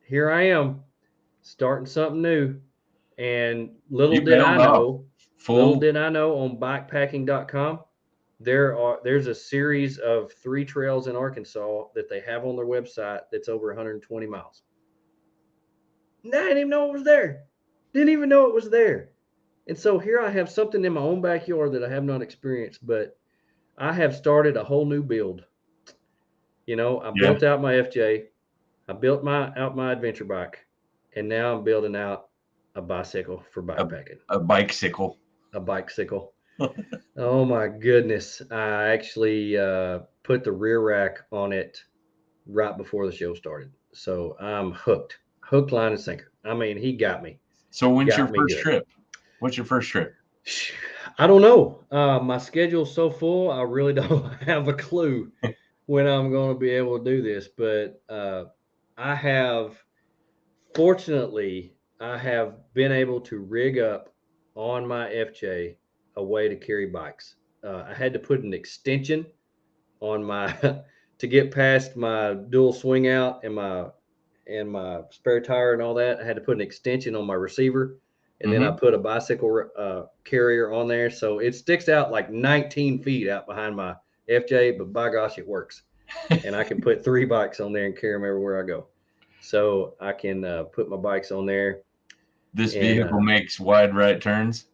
here I am starting something new, and little did I know on bikePacking.com there's a series of 3 trails in Arkansas that they have on their website that's over 120 miles. I didn't even know it was there. And so here I have something in my own backyard that I have not experienced, but I have started a whole new build. I built out my FJ. I built out my adventure bike, and now I'm building out a bicycle for backpacking. A bicycle. Oh my goodness. I actually put the rear rack on it right before the show started. So I'm hooked, line, and sinker. I mean, he got me. So when's your first trip? What's your first trip? I don't know. My schedule's so full, I really don't have a clue when I'm going to be able to do this. But fortunately, I have been able to rig up on my FJ a way to carry bikes. I had to put an extension on my to get past my dual swing out and my spare tire and all that. I had to put an extension on my receiver, and then I put a bicycle carrier on there, so it sticks out like 19 feet out behind my FJ. But by gosh, it works, and I can put 3 bikes on there and carry them everywhere I go. So I can put my bikes on there. This vehicle makes wide right turns.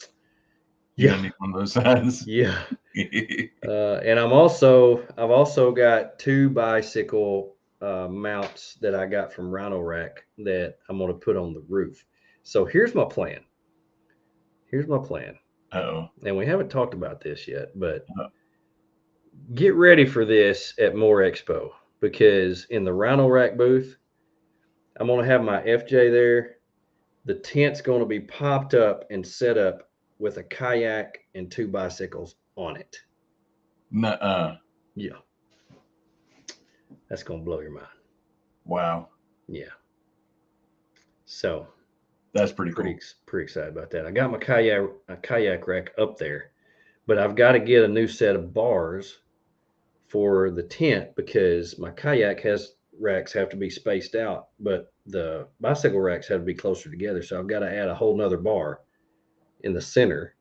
Yeah, on those sides. Yeah. And I've also got 2 bicycle mounts that I got from Rhino Rack that I'm going to put on the roof. So here's my plan. Uh-oh. And we haven't talked about this yet, but get ready for this at More Expo, because in the Rhino Rack booth, I'm going to have my FJ there. The tent's going to be popped up and set up with a kayak and 2 bicycles on it. Yeah. That's going to blow your mind. Wow. Yeah. So that's pretty cool. Pretty excited about that. I got my kayak rack up there, but I've got to get a new set of bars for the tent, because my kayak racks have to be spaced out, but the bicycle racks have to be closer together. So I've got to add a whole nother bar in the center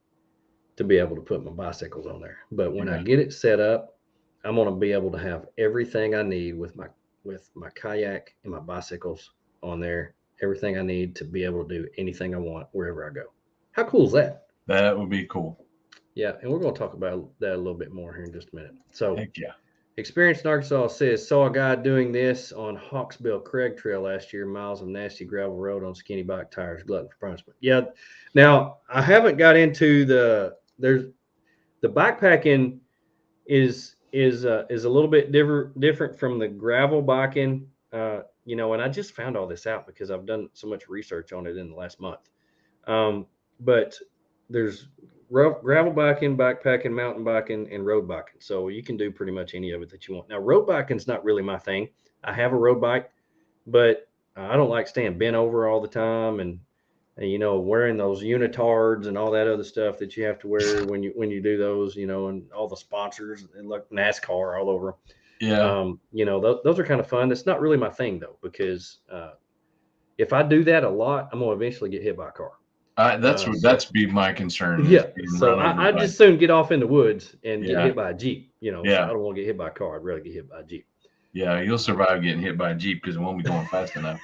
to be able to put my bicycles on there. But when I get it set up, I'm going to be able to have everything I need with my kayak and my bicycles on there. Everything I need to be able to do anything I want wherever I go. How cool is that? That would be cool. Yeah, and we're going to talk about that a little bit more here in just a minute. So, heck yeah. Experience in Arkansas says, saw a guy doing this on Hawksbill Craig Trail last year, miles of nasty gravel road on skinny bike tires, glutton for punishment. Yeah. Now, I haven't got into the bikepacking is a little bit different from the gravel biking, and I just found all this out because I've done so much research on it in the last month. But there's gravel biking, backpacking, mountain biking, and road biking. So you can do pretty much any of it that you want. Now, road biking is not really my thing. I have a road bike, but I don't like staying bent over all the time and wearing those unitards and all that other stuff that you have to wear when you do those, and all the sponsors and like NASCAR all over. Yeah. Those are kind of fun. That's not really my thing though, because if I do that a lot, I'm going to eventually get hit by a car. That's be my concern. Yeah. So I just soon get off in the woods and get hit by a Jeep, So I don't want to get hit by a car. I'd rather get hit by a Jeep. Yeah. You'll survive getting hit by a Jeep because it won't be going fast enough.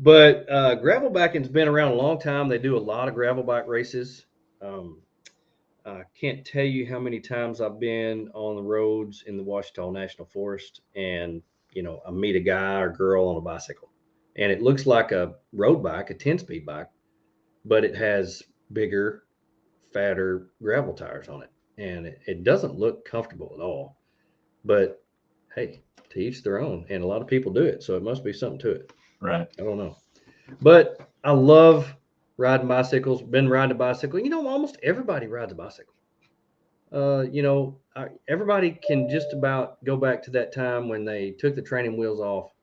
But gravel biking's been around a long time. They do a lot of gravel bike races. I can't tell you how many times I've been on the roads in the Ouachita National Forest and, I meet a guy or girl on a bicycle. And it looks like a road bike, a 10-speed bike, but it has bigger, fatter gravel tires on it. And it doesn't look comfortable at all. But, hey, to each their own. And a lot of people do it, so it must be something to it. Right. I don't know. But I love riding bicycles, been riding a bicycle. Almost everybody rides a bicycle. Everybody can just about go back to that time when they took the training wheels off.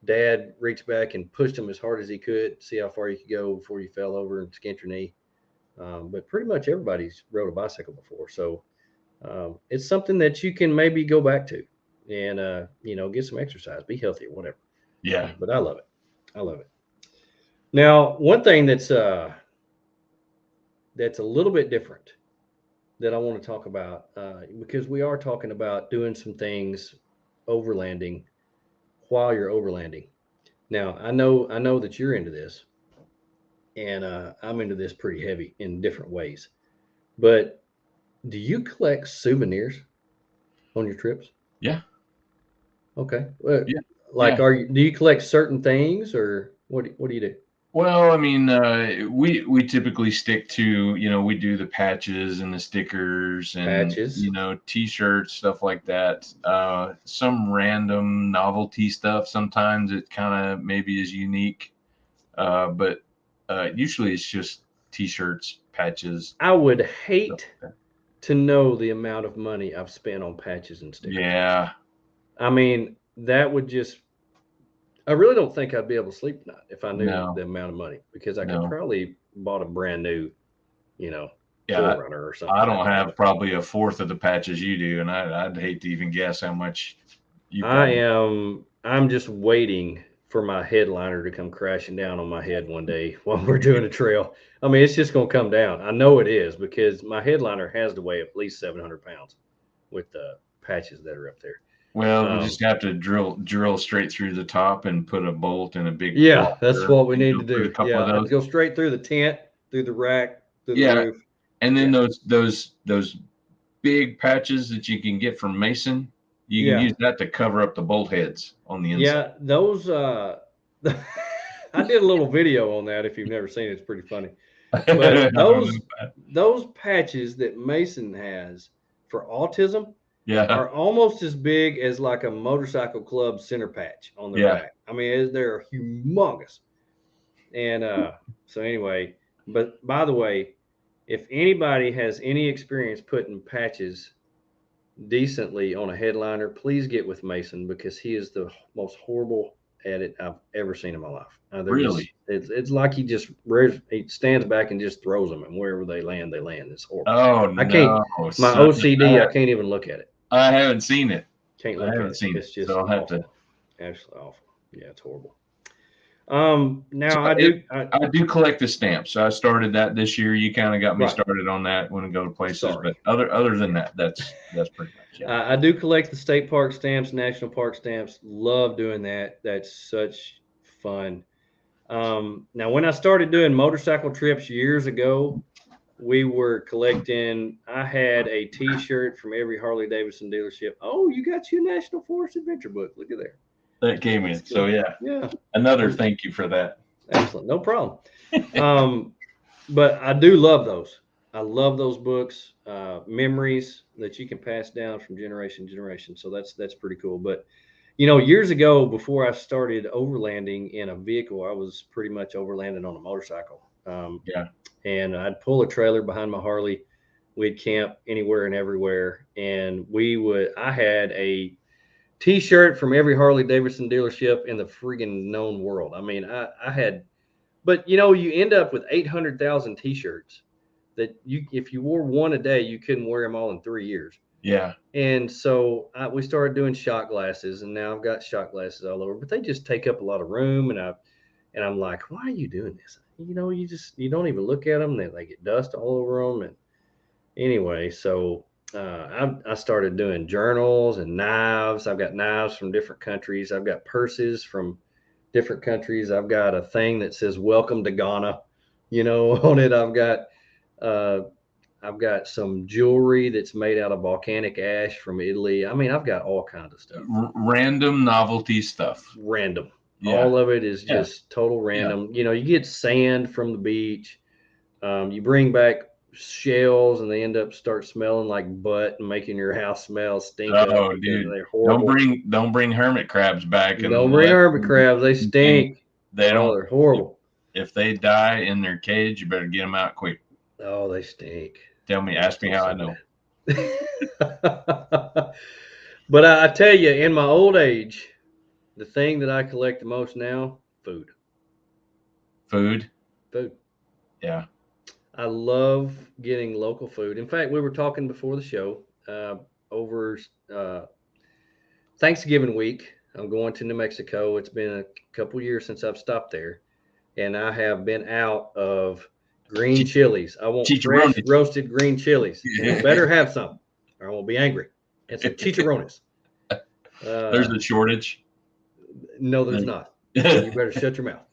Dad reached back and pushed him as hard as he could, see how far you could go before you fell over and skinned your knee. But pretty much everybody's rode a bicycle before. So it's something that you can maybe go back to and, get some exercise, be healthy or whatever. Yeah. But I love it. Now, one thing that's a little bit different that I want to talk about, because we are talking about doing some things overlanding while you're overlanding. Now, I know that you're into this, and I'm into this pretty heavy in different ways. But do you collect souvenirs on your trips? Yeah. Okay. Yeah. Do you collect certain things, or what do you do? Well, I mean, we typically stick to, we do the patches and the stickers and, T-shirts, stuff like that. Some random novelty stuff. Sometimes it kind of maybe is unique, but usually it's just T-shirts, patches. I would hate to know the amount of money I've spent on patches and stickers. Yeah. I mean, that would just, I really don't think I'd be able to sleep tonight if I knew the amount of money, because I could probably bought a brand new, Forerunner or something. I don't have probably a fourth of the patches you do, and I'd hate to even guess how much you I'm just waiting for my headliner to come crashing down on my head one day while we're doing a trail. I mean, it's just going to come down. I know it is, because my headliner has to weigh at least 700 pounds with the patches that are up there. Well, we just have to drill straight through the top and put a bolt in a big. Yeah, that's what we need to do. Yeah, go straight through the tent, through the rack, through the roof. And then those big patches that you can get from Mason, you can use that to cover up the bolt heads on the inside. Yeah, those. I did a little video on that. If you've never seen it, it's pretty funny. But those patches that Mason has for autism. Are almost as big as like a motorcycle club center patch on the rack. I mean, they're humongous. And so anyway, but by the way, if anybody has any experience putting patches decently on a headliner, please get with Mason, because he is the most horrible at it I've ever seen in my life. Really? It's like he stands back and just throws them, and wherever they land, they land. It's horrible. Oh, I can't. My OCD, I can't even look at it. I haven't seen it. Can't look at it. It's just so I'll have to. Absolutely awful. Yeah, it's horrible. Now so I do collect the stamps. So I started that this year. You kind of got me started on that when I go to places. But other than that, that's pretty much it. I do collect the state park stamps, national park stamps. Love doing that. That's such fun. Now, when I started doing motorcycle trips years ago, we were collecting. I had a T-shirt from every Harley Davidson dealership. Oh, you got your National Forest Adventure book. Look at there. That came in. So yeah. Another thank you for that. Excellent. No problem. But I do love those. I love those books, memories that you can pass down from generation to generation. So that's pretty cool. But years ago, before I started overlanding in a vehicle, I was pretty much overlanding on a motorcycle. And I'd pull a trailer behind my Harley. We'd camp anywhere and everywhere. And I had a T-shirt from every Harley Davidson dealership in the friggin' known world. I mean, I had, but you end up with 800,000 T-shirts that if you wore one a day, you couldn't wear them all in 3 years. Yeah. And so we started doing shot glasses, and now I've got shot glasses all over, but they just take up a lot of room. And I'm like, why are you doing this? You don't even look at them. They get dust all over them. And anyway, so I started doing journals and knives. I've got knives from different countries. I've got purses from different countries. I've got a thing that says "Welcome to Ghana," on it. I've got some jewelry that's made out of volcanic ash from Italy. I mean, I've got all kinds of stuff. Random novelty stuff. Random. Yeah. All of it is just total random. Yeah. You get sand from the beach. You bring back shells and they start smelling like butt and making your house smell stink. Oh, dude. They're horrible. Don't bring hermit crabs back. Don't bring hermit crabs. They stink. They're horrible. If they die in their cage, you better get them out quick. Oh, they stink. Ask me how I know. But I tell you, in my old age, the thing that I collect the most now, food. Food? Yeah. I love getting local food. In fact, we were talking before the show over Thanksgiving week. I'm going to New Mexico. It's been a couple years since I've stopped there, and I have been out of green chilies. I want fresh roasted green chilies. You better have some, or I won't be angry. And some chicharrones. There's a shortage. No, there's not. You better shut your mouth.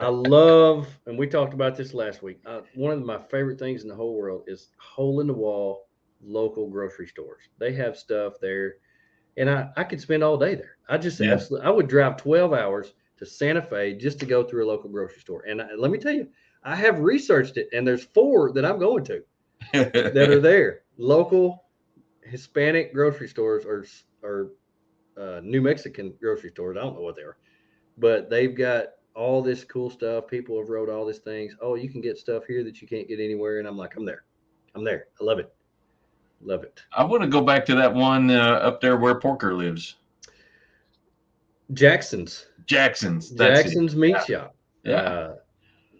I love, and we talked about this last week. One of my favorite things in the whole world is hole in the wall local grocery stores. They have stuff there, and I could spend all day there. I would drive 12 hours to Santa Fe just to go through a local grocery store. And let me tell you, I have researched it, and there's 4 that I'm going to that are there. Local Hispanic grocery stores or New Mexican grocery stores. I don't know what they are, but they've got all this cool stuff. People have wrote all these things. Oh, you can get stuff here that you can't get anywhere. And I'm like, I'm there. I love it. Love it. I want to go back to that one up there where Porker lives. Jackson's Meat Shop. Yeah.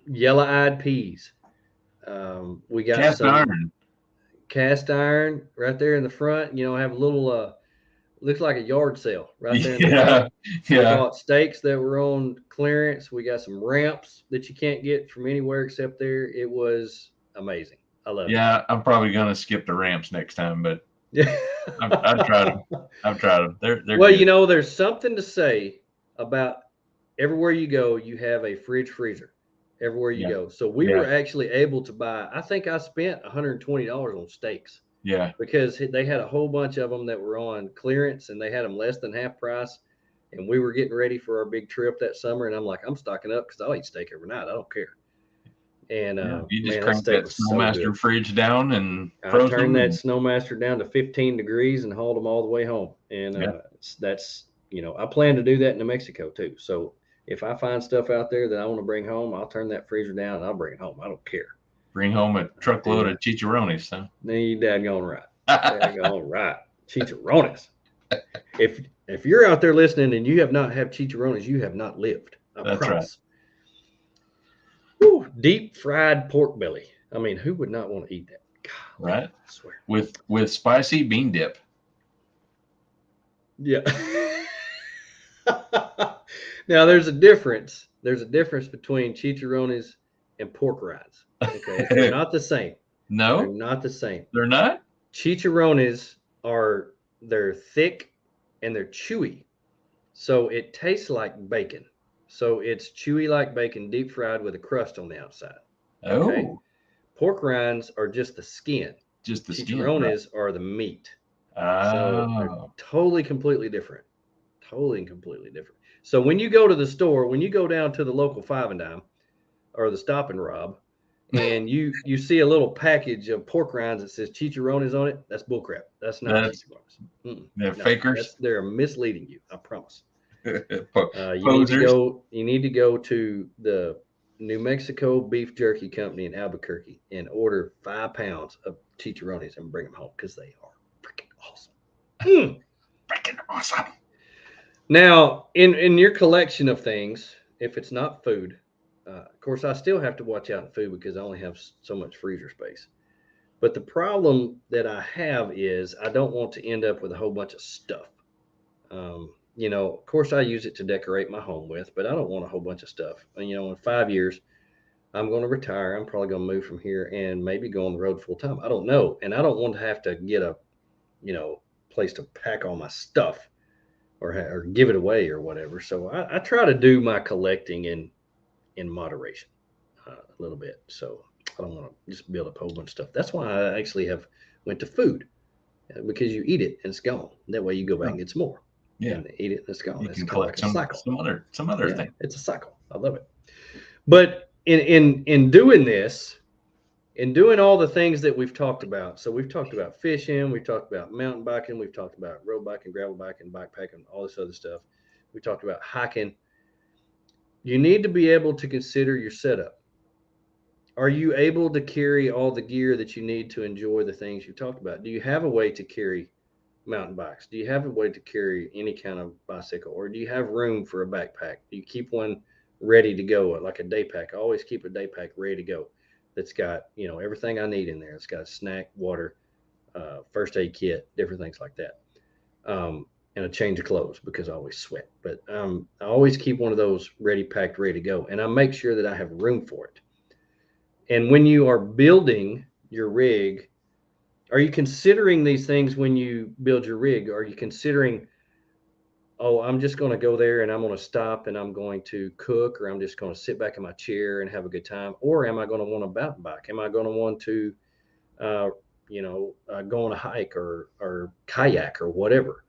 Yellow-eyed peas. We got cast iron right there in the front. Have a little looks like a yard sale right there in the front. We bought steaks that were on clearance. We got some ramps that you can't get from anywhere except there. It was amazing. I love it. Yeah, I'm probably gonna skip the ramps next time, but I've tried them. They're well, good. There's something to say about everywhere you go, you have a fridge freezer everywhere you go. So we were actually able to buy, I think I spent $120 on steaks. Yeah. Because they had a whole bunch of them that were on clearance and they had them less than half price. And we were getting ready for our big trip that summer. And I'm like, I'm stocking up because I'll eat steak every night. I don't care. And you just crank that Snowmaster fridge down and I turned that Snowmaster down to 15 degrees and hauled them all the way home. And that's, I plan to do that in New Mexico too. So if I find stuff out there that I want to bring home, I'll turn that freezer down and I'll bring it home. I don't care. Bring home a truckload of chicharrones, huh? You daggone right. Daggone right. Chicharrones. If you're out there listening and you have not had chicharrones, you have not lived. I promise. Right. Woo, deep fried pork belly. I mean, who would not want to eat that? God, right. I swear. With spicy bean dip. Yeah. Now there's a difference. There's a difference between chicharrones and pork rinds. Okay, they're not the same. No, they're not the same. They're not. Chicharrones they're thick and they're chewy, so it tastes like bacon. So it's chewy like bacon, deep fried with a crust on the outside. Okay? Oh, pork rinds are just the skin. Just the chicharrones skin, right? are the meat. Oh. So they're totally, completely different. Totally and completely different. So when you go to the store, when you go down to the local Five and Dime or the Stop and Rob, and you see a little package of pork rinds that says chicharrones on it, that's bullcrap. That's not chicharrones. They're fakers. They're misleading you. I promise. You need to go to the New Mexico Beef Jerky Company in Albuquerque and order 5 pounds of chicharrones and bring them home because they are freaking awesome. Freaking awesome. Now, in your collection of things, if it's not food, of course, I still have to watch out in food because I only have so much freezer space. But the problem that I have is I don't want to end up with a whole bunch of stuff. Of course, I use it to decorate my home with, but I don't want a whole bunch of stuff. And, in 5 years, I'm going to retire. I'm probably going to move from here and maybe go on the road full time. I don't know. And I don't want to have to get a, place to pack all my stuff or give it away or whatever. So I try to do my collecting in moderation a little bit. So I don't want to just build up a whole bunch of stuff. That's why I actually have went to food because you eat it and it's gone. That way you go back and get some more. Yeah. And eat it and it's gone. You it's can collect like a cycle. some other thing. It's a cycle. I love it. But in doing this, in doing all the things that we've talked about, so we've talked about fishing, we've talked about mountain biking, we've talked about road biking, gravel biking, bikepacking, all this other stuff. We talked about hiking. You need to be able to consider your setup. Are you able to carry all the gear that you need to enjoy the things you talked about? Do you have a way to carry mountain bikes? Do you have a way to carry any kind of bicycle, or do you have room for a backpack? Do you keep one ready to go, like a day pack? I always keep a day pack ready to go that's got everything I need in there. It's got a snack, water, first aid kit, different things like that, and a change of clothes because I always sweat. But I always keep one of those ready packed, ready to go, and I make sure that I have room for it. And when you are building your rig, are you considering these things when you build your rig? Are you considering, oh, I'm just going to go there and I'm going to stop and I'm going to cook, or I'm just going to sit back in my chair and have a good time? Or am I going to want a mountain bike? Am I going to want to, go on a hike or kayak or whatever?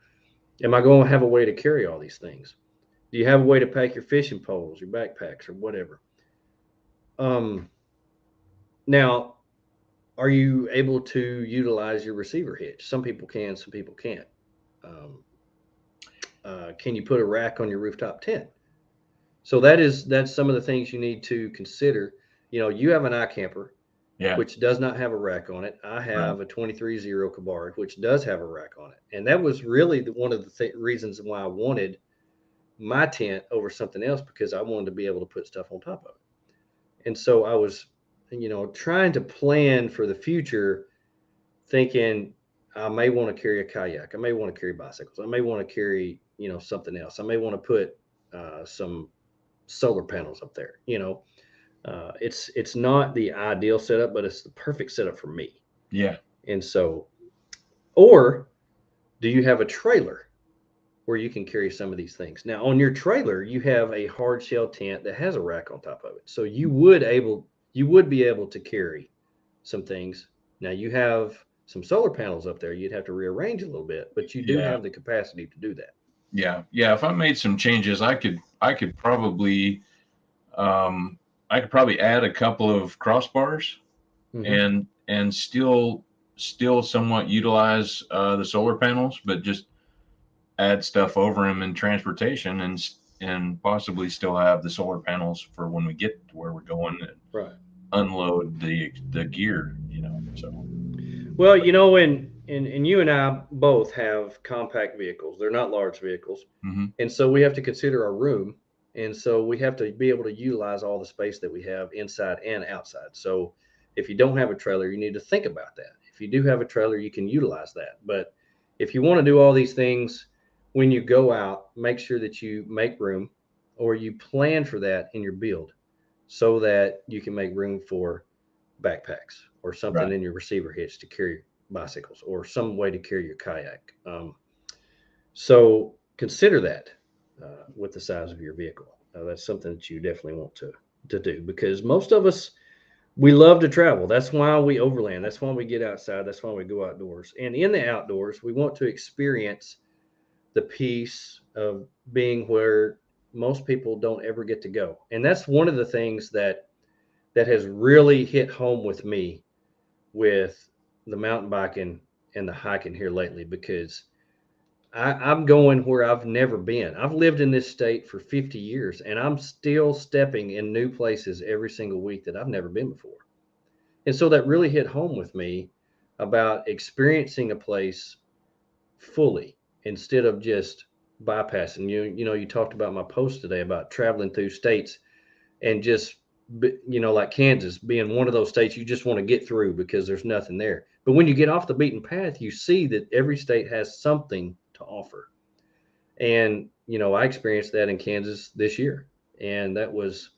Am I going to have a way to carry all these things? Do you have a way to pack your fishing poles, your backpacks, or whatever? Now, are you able to utilize your receiver hitch? Some people can, some people can't. Can you put a rack on your rooftop tent? So that's some of the things you need to consider. You have an iCamper, which does not have a rack on it. I have a 23-0 Kabard, which does have a rack on it. And that was really one of the reasons why I wanted my tent over something else, because I wanted to be able to put stuff on top of it. And so I was trying to plan for the future, thinking I may want to carry a kayak. I may want to carry bicycles. I may want to carry, something else. I may want to put some solar panels up there. It's not the ideal setup, but it's the perfect setup for me. Yeah. And so, or do you have a trailer where you can carry some of these things? Now, on your trailer, you have a hard shell tent that has a rack on top of it. So you would be able to carry some things. Now you have some solar panels up there. You'd have to rearrange a little bit, but you do have the capacity to do that. Yeah. Yeah. If I made some changes, I could probably, add a couple of crossbars and still somewhat utilize the solar panels, but just add stuff over them in transportation and possibly still have the solar panels for when we get to where we're going and unload the gear, so. Well, and you and I both have compact vehicles. They're not large vehicles. And so we have to consider our room. And so we have to be able to utilize all the space that we have inside and outside. So if you don't have a trailer, you need to think about that. If you do have a trailer, you can utilize that. But if you want to do all these things when you go out, make sure that you make room or you plan for that in your build so that you can make room for backpacks or something in your receiver hitch to carry bicycles or some way to carry your kayak. So consider that with the size of your vehicle. That's something that you definitely want to do, because most of us, we love to travel. That's why we overland. That's why we get outside. That's why we go outdoors. And in the outdoors, we want to experience the peace of being where most people don't ever get to go. And that's one of the things that has really hit home with me with the mountain biking and the hiking here lately, because I'm going where I've never been. I've lived in this state for 50 years and I'm still stepping in new places every single week that I've never been before. And so that really hit home with me about experiencing a place fully instead of just bypassing. You talked about my post today about traveling through states and just, like Kansas being one of those states you just want to get through because there's nothing there. But when you get off the beaten path, you see that every state has something to offer. And, I experienced that in Kansas this year. And that was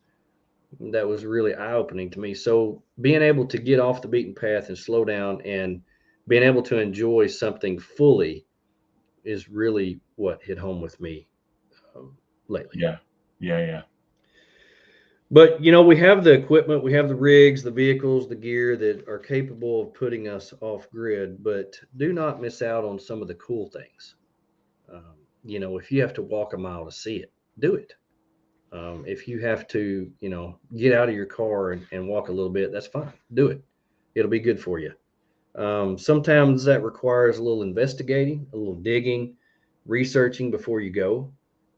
really eye-opening to me. So being able to get off the beaten path and slow down and being able to enjoy something fully is really what hit home with me lately. Yeah. But, we have the equipment, we have the rigs, the vehicles, the gear that are capable of putting us off grid, but do not miss out on some of the cool things. If you have to walk a mile to see it, do it. If you have to, get out of your car and walk a little bit, that's fine. Do it. It'll be good for you. Sometimes that requires a little investigating, a little digging, researching before you go.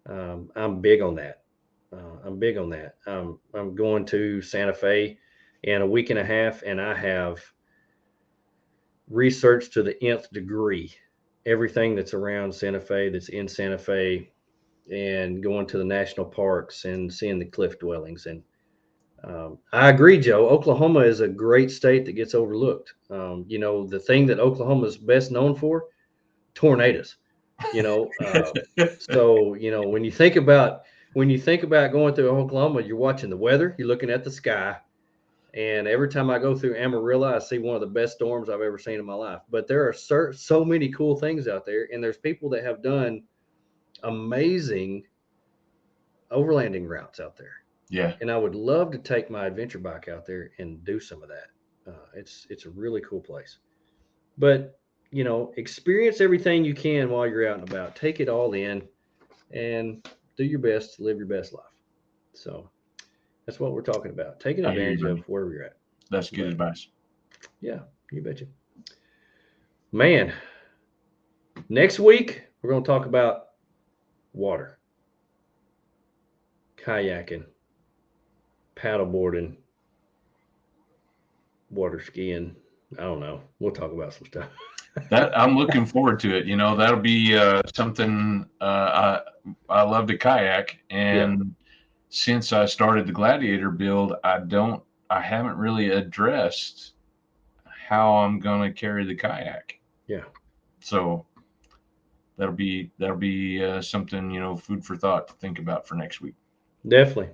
I'm big on that. I'm going to Santa Fe in a week and a half, and I have researched to the nth degree everything that's around Santa Fe, that's in Santa Fe, and going to the national parks and seeing the cliff dwellings. And I agree, Joe. Oklahoma is a great state that gets overlooked. The thing that Oklahoma is best known for, tornadoes. So when you think about going through Oklahoma, you're watching the weather, you're looking at the sky. And every time I go through Amarillo, I see one of the best storms I've ever seen in my life. But there are so many cool things out there, and there's people that have done amazing overlanding routes out there. Yeah. And I would love to take my adventure bike out there and do some of that. It's a really cool place. But, experience everything you can while you're out and about. Take it all in and do your best to live your best life. So that's what we're talking about. Taking advantage of where we're at. That's good advice. Yeah, you betcha. Man, next week we're going to talk about water, kayaking, paddleboarding, water skiing. I don't know. We'll talk about some stuff. That I'm looking forward to it. That'll be something. I love to kayak, and since I started the Gladiator build, I haven't really addressed how I'm going to carry the kayak. Yeah. So that'll be something, food for thought to think about for next week. Definitely.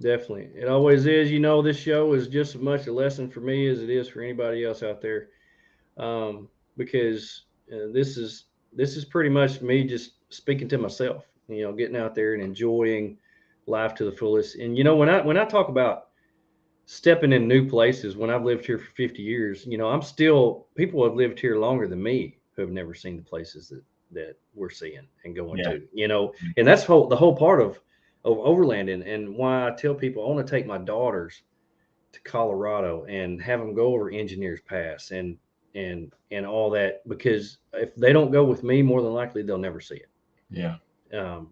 It always is. This show is just as much a lesson for me as it is for anybody else out there. Because this is pretty much me just speaking to myself, getting out there and enjoying life to the fullest. And, when I talk about stepping in new places, when I've lived here for 50 years, people have lived here longer than me who have never seen the places that we're seeing and going to, and that's the whole part of overlanding, and why I tell people I want to take my daughters to Colorado and have them go over Engineers Pass and all that, because if they don't go with me, more than likely they'll never see it. Yeah.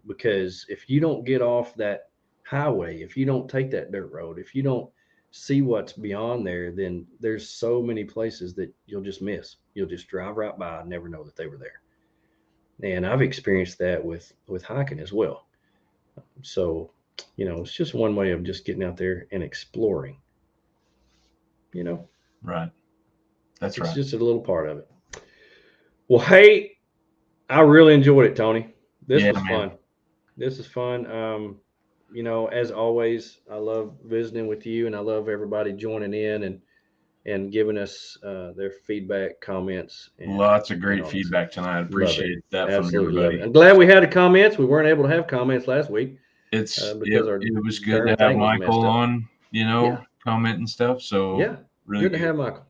Because if you don't get off that highway, if you don't take that dirt road, if you don't see what's beyond there, then there's so many places that you'll just miss. You'll just drive right by and never know that they were there. And I've experienced that with hiking as well. So, it's just one way of just getting out there and exploring, Right. That's right. It's just a little part of it. Well, hey, I really enjoyed it, Tony. This was fun. This is fun. You know, as always, I love visiting with you, and I love everybody joining in and giving us their feedback, comments. And, lots of great feedback tonight. I appreciate that from everybody. I'm glad we had the comments. We weren't able to have comments last week. It was good to have Michael on, comment and stuff. So yeah, really good to have Michael.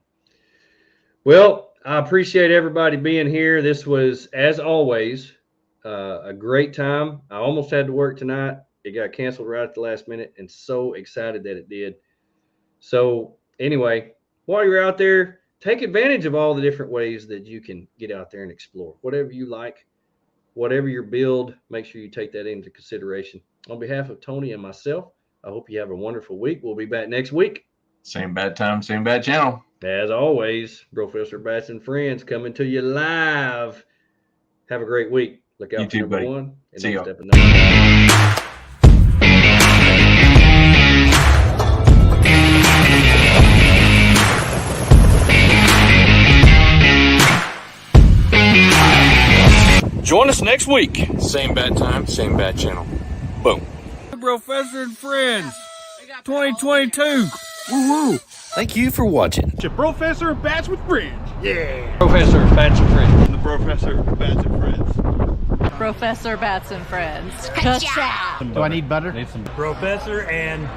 Well, I appreciate everybody being here. This was, as always, a great time. I almost had to work tonight. It got canceled right at the last minute, and so excited that it did. So anyway, while you're out there, take advantage of all the different ways that you can get out there and explore. Whatever you like, whatever your build, make sure you take that into consideration. On behalf of Tony and myself, I hope you have a wonderful week. We'll be back next week. Same bad time, same bad channel. As always, Professor Bats and Friends coming to you live. Have a great week. Look out for number 1 and See step another. Join us next week. Same bad time, same bad channel. Boom. Professor and Friends 2022. Woo-woo. Thank you for watching. It's your Professor and Bats with Friends. Yeah. Professor Bats and Friends. The Professor Bats and Friends. Professor Bats and Friends. Ka-chow. Do I need butter? Professor and